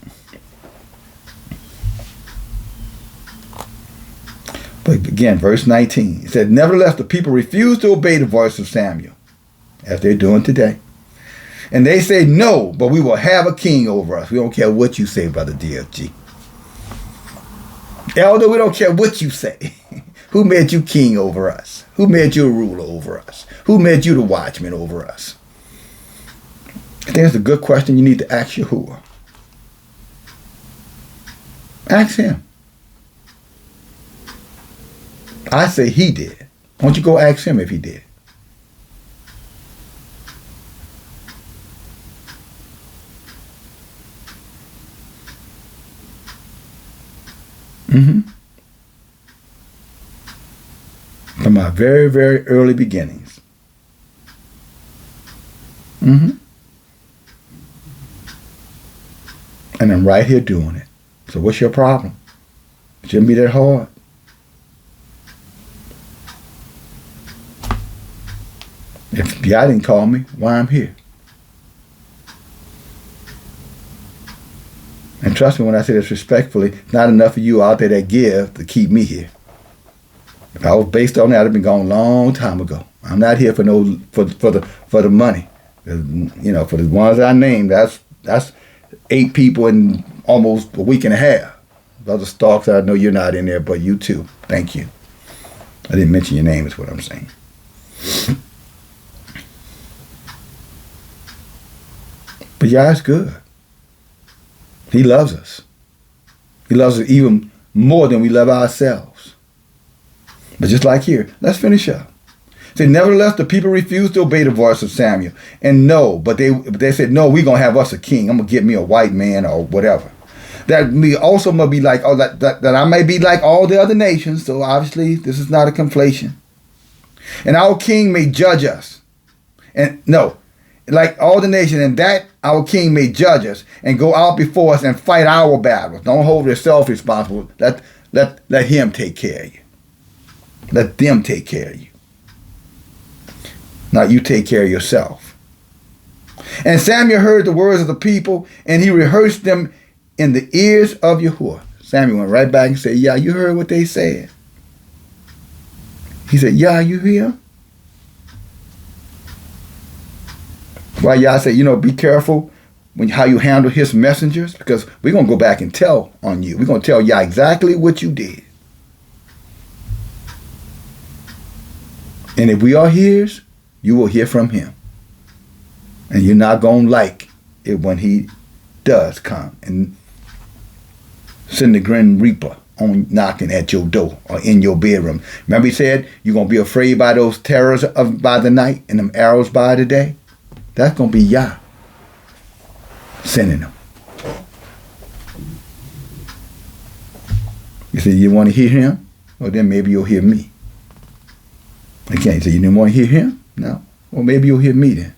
But again, verse 19, it said, nevertheless, the people refused to obey the voice of Samuel, as they're doing today. And they say, no, but we will have a king over us. We don't care what you say, Brother DFG. Elder, we don't care what you say. Who made you king over us? Who made you a ruler over us? Who made you the watchman over us? I think it's a good question you need to ask Yahuah. Ask him. I say he did. Why don't you go ask him if he did? From my very, very early beginnings. And I'm right here doing it. So what's your problem? It shouldn't be that hard. If y'all didn't call me, why I'm here? And trust me when I say this respectfully, not enough of you out there that give to keep me here. If I was based on that, I'd have been gone a long time ago. I'm not here for the money. For the ones I named, that's 8 people in almost a week and a half. Brother Starks, I know you're not in there, but you too. Thank you. I didn't mention your name is what I'm saying. But Yah is good. He loves us. He loves us even more than we love ourselves. But just like here, let's finish up. Say, nevertheless, the people refused to obey the voice of Samuel. And no, but they said, no, we're going to have us a king. I'm going to get me a white man or whatever. That me also must be like, that I may be like all the other nations. So obviously, this is not a conflation. And our king may judge us. And no, like all the nations, and that our king may judge us and go out before us and fight our battles. Don't hold yourself responsible. Let him take care of you. Let them take care of you. Not you take care of yourself. And Samuel heard the words of the people, and he rehearsed them in the ears of Yahuah. Samuel went right back and said, yeah, you heard what they said. He said, yeah, you hear? Why Yah said, be careful how you handle his messengers, because we're going to go back and tell on you. We're going to tell Yah exactly what you did. And if we are his, you will hear from him. And you're not going to like it when he does come and send the Grim Reaper on knocking at your door or in your bedroom. Remember he said you're going to be afraid by those terrors by the night and them arrows by the day? That's going to be Yah sending them. You say you want to hear him? Well, then maybe you'll hear me. Again, you say you didn't want to hear him? No. Well, maybe you'll hear me then.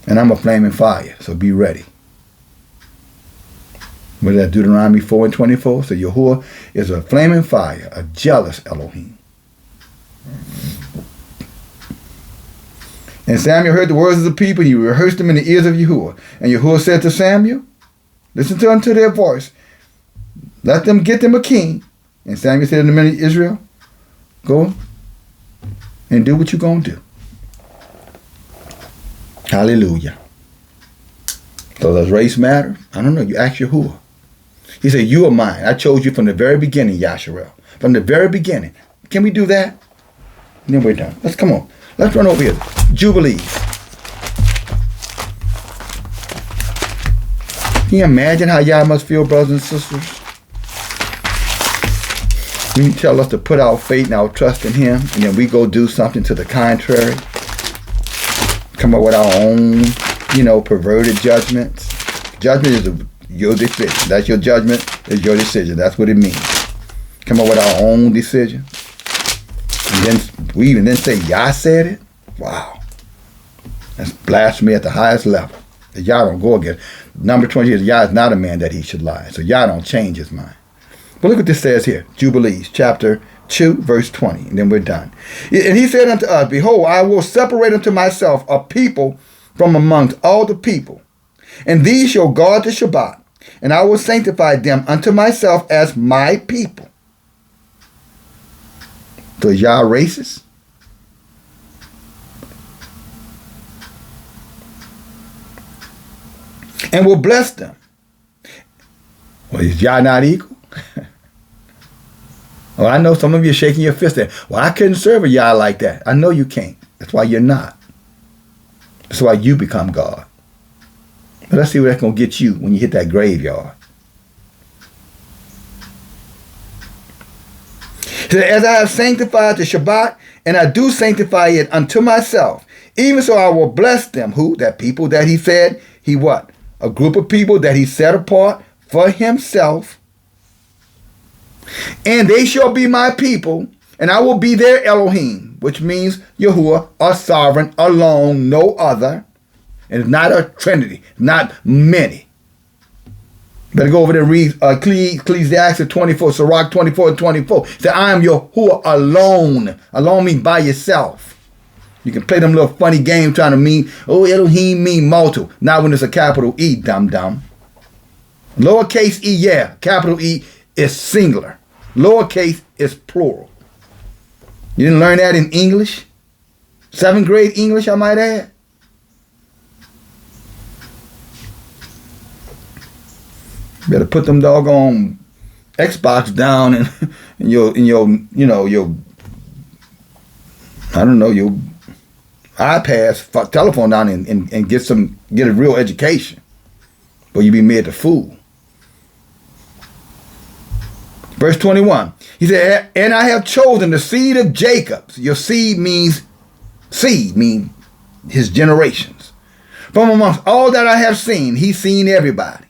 And I'm a flaming fire, so be ready. What is that, Deuteronomy 4:24? So Yahuah is a flaming fire, a jealous Elohim. And Samuel heard the words of the people. He rehearsed them in the ears of Yahuah. And Yahuah said to Samuel, listen unto their voice. Let them get them a king. And Samuel said to the men of Israel, go and do what you're going to do. Hallelujah. So does race matter? I don't know. You ask Yahuah. He said, you are mine. I chose you from the very beginning, Yasharel. From the very beginning. Can we do that? And then we're done. Let's come on. Let's run over here. Jubilees. Can you imagine how y'all must feel, brothers and sisters? When you tell us to put our faith and our trust in him, and then we go do something to the contrary. Come up with our own, perverted judgments. Judgment is your decision. That's your judgment. It's your decision. That's what it means. Come up with our own decision. And then we even then say, Yah said it? Wow. That's blasphemy at the highest level. That Yah don't go against. Number 20 is Yah is not a man that he should lie. So Yah don't change his mind. But look what this says here. Jubilees, chapter 2, verse 20. And then we're done. And he said unto us, behold, I will separate unto myself a people from amongst all the people. And these shall guard the Shabbat. And I will sanctify them unto myself as my people. So is Yah racist? And will bless them. Well, is Yah not equal? Well, I know some of you are shaking your fist there. Well, I couldn't serve a Yah like that. I know you can't. That's why you're not. That's why you become God. But let's see what that's going to get you when you hit that graveyard. He said, as I have sanctified the Shabbat, and I do sanctify it unto myself, even so I will bless them. Who? That people that he said, he what? A group of people that he set apart for himself. And they shall be my people, and I will be their Elohim, which means Yahuah, a sovereign, alone, no other. And it's not a trinity, not many. Better go over there and read Ecclesiastes 24, Sirach 24:24. Say, I am Yahuah alone. Alone means by yourself. You can play them little funny games trying to mean, oh, Elohim mean multiple. Not when it's a capital E, dum-dum. Lowercase e, yeah. Capital E is singular. Lowercase is plural. You didn't learn that in English? 7th grade English, I might add. Better put them doggone Xbox down and your I don't know, your iPads, telephone down and get a real education. But you be made a fool. Verse 21. He said, and I have chosen the seed of Jacob. Your seed means his generations. From amongst all that I have seen, he's seen everybody.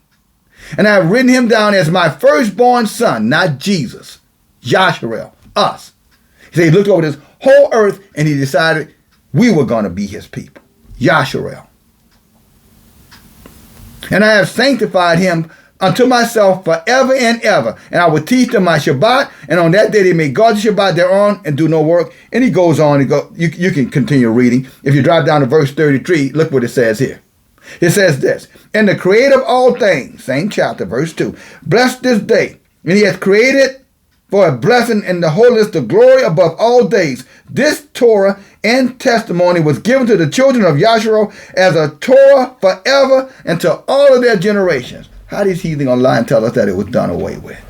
And I have written him down as my firstborn son, not Jesus, Yahuah, us. He said he looked over this whole earth and he decided we were going to be his people, Yahuah. And I have sanctified him unto myself forever and ever. And I will teach them my Shabbat, and on that day they may guard the Shabbat thereon and do no work. And he goes on. You can continue reading. If you drive down to verse 33, look what it says here. It says this, and the creator of all things, same chapter, verse 2, bless this day, and he has created for a blessing in the holiness, the glory above all days. This Torah and testimony was given to the children of Yahuah as a Torah forever and to all of their generations. How these heathen gonna lie and tell us that it was done away with?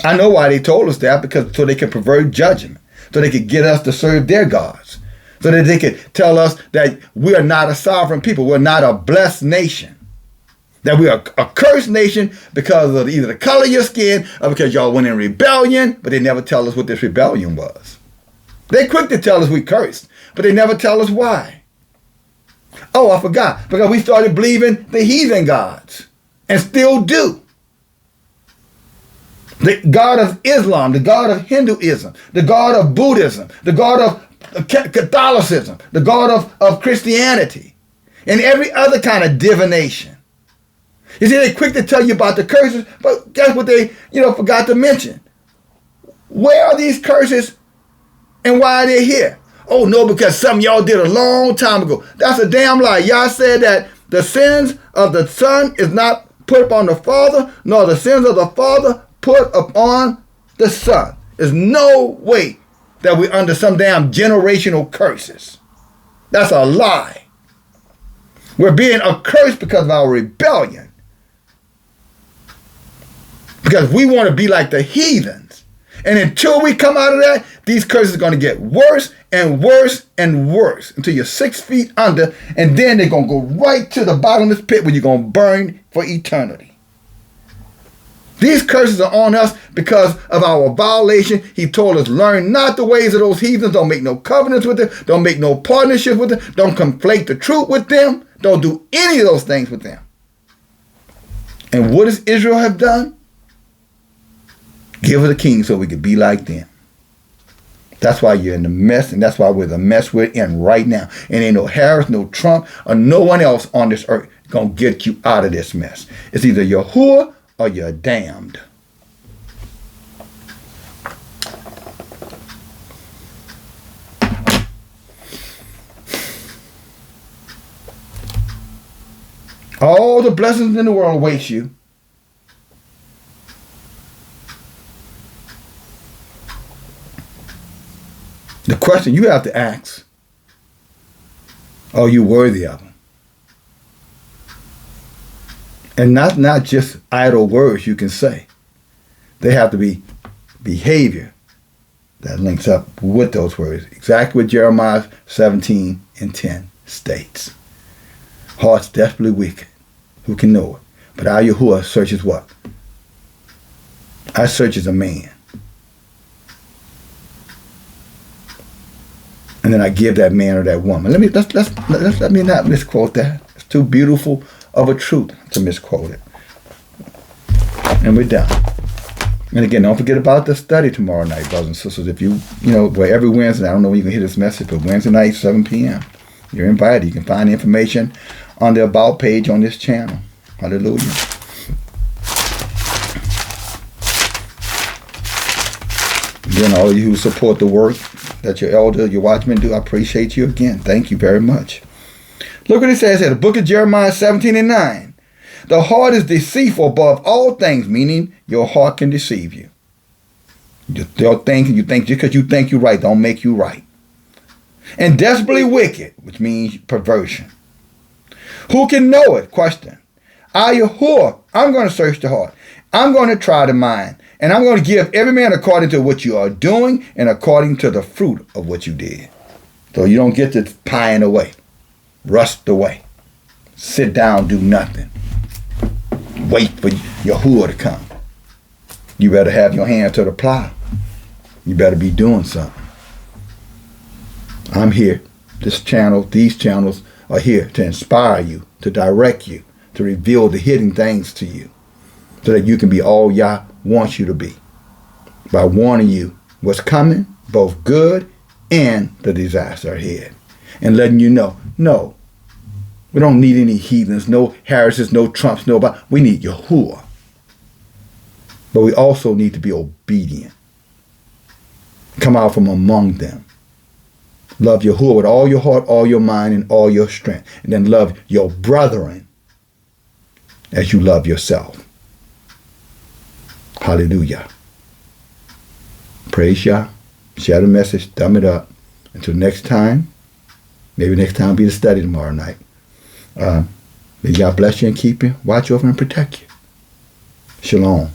I know why they told us that, because so they could pervert judgment, so they could get us to serve their gods, so that they could tell us that we are not a sovereign people, we're not a blessed nation, that we are a cursed nation because of either the color of your skin or because y'all went in rebellion, but they never tell us what this rebellion was. They're quick to tell us we cursed, but they never tell us why. Oh, I forgot, because we started believing the heathen gods, and still do. The God of Islam, the God of Hinduism, the God of Buddhism, the God of Catholicism, the God of Christianity, and every other kind of divination. You see, they're quick to tell you about the curses, but guess what they, forgot to mention? Where are these curses and why are they here? Oh, no, because something y'all did a long time ago. That's a damn lie. Y'all said that the sins of the son is not put upon the father, nor the sins of the father put upon the son. There's no way that we're under some damn generational curses. That's a lie. We're being accursed because of our rebellion. Because we want to be like the heathens. And until we come out of that, these curses are going to get worse and worse and worse until you're 6 feet under, and then they're going to go right to the bottomless pit where you're going to burn for eternity. These curses are on us because of our violation. He told us, learn not the ways of those heathens. Don't make no covenants with them. Don't make no partnerships with them. Don't conflate the truth with them. Don't do any of those things with them. And what does Israel have done? Give us a king so we could be like them. That's why you're in the mess, and that's why we're the mess we're in right now. And ain't no Harris, no Trump, or no one else on this earth going to get you out of this mess. It's either Yahuah or you're damned. All the blessings in the world await you. The question you have to ask, are you worthy of them? And not just idle words you can say. They have to be behavior that links up with those words. Exactly what Jeremiah 17:10 states. Hearts desperately wicked. Who can know it? But our Yahuah searches what? I searches a man. And then I give that man or that woman. Let me not misquote that. It's too beautiful of a truth to misquote it. And we're done. And again, don't forget about the study tomorrow night, brothers and sisters. If well, every Wednesday, I don't know when you can hear this message, but Wednesday night, 7 p.m., you're invited. You can find information on the About page on this channel. Hallelujah. Again, all of you who support the work that your elder, your watchmen do, I appreciate you again. Thank you very much. Look what it says here, the book of Jeremiah 17:9. The heart is deceitful above all things, meaning your heart can deceive you. You think just because you think you're right, don't make you right. And desperately wicked, which means perversion. Who can know it? Question. I, Yahuah, I'm going to search the heart. I'm going to try the mind And I'm going to give every man according to what you are doing and according to the fruit of what you did. So you don't get to pine away, rust away, sit down, do nothing, wait for Yahuah to come. You better have your hand to the plow. You better be doing something. I'm here. This channel, these channels are here to inspire you, to direct you, to reveal the hidden things to you, so that you can be all Yah wants you to be, by warning you what's coming, both good and the disaster ahead, and letting you know, no, we don't need any heathens, no Harrises, no Trumps, nobody. We need Yahuah. But we also need to be obedient. Come out from among them. Love Yahuah with all your heart, all your mind, and all your strength. And then love your brethren as you love yourself. Hallelujah. Praise Yah. Share the message. Thumb it up. Until next time. Maybe next time will be the study tomorrow night. May Yah bless you and keep you. Watch over and protect you. Shalom.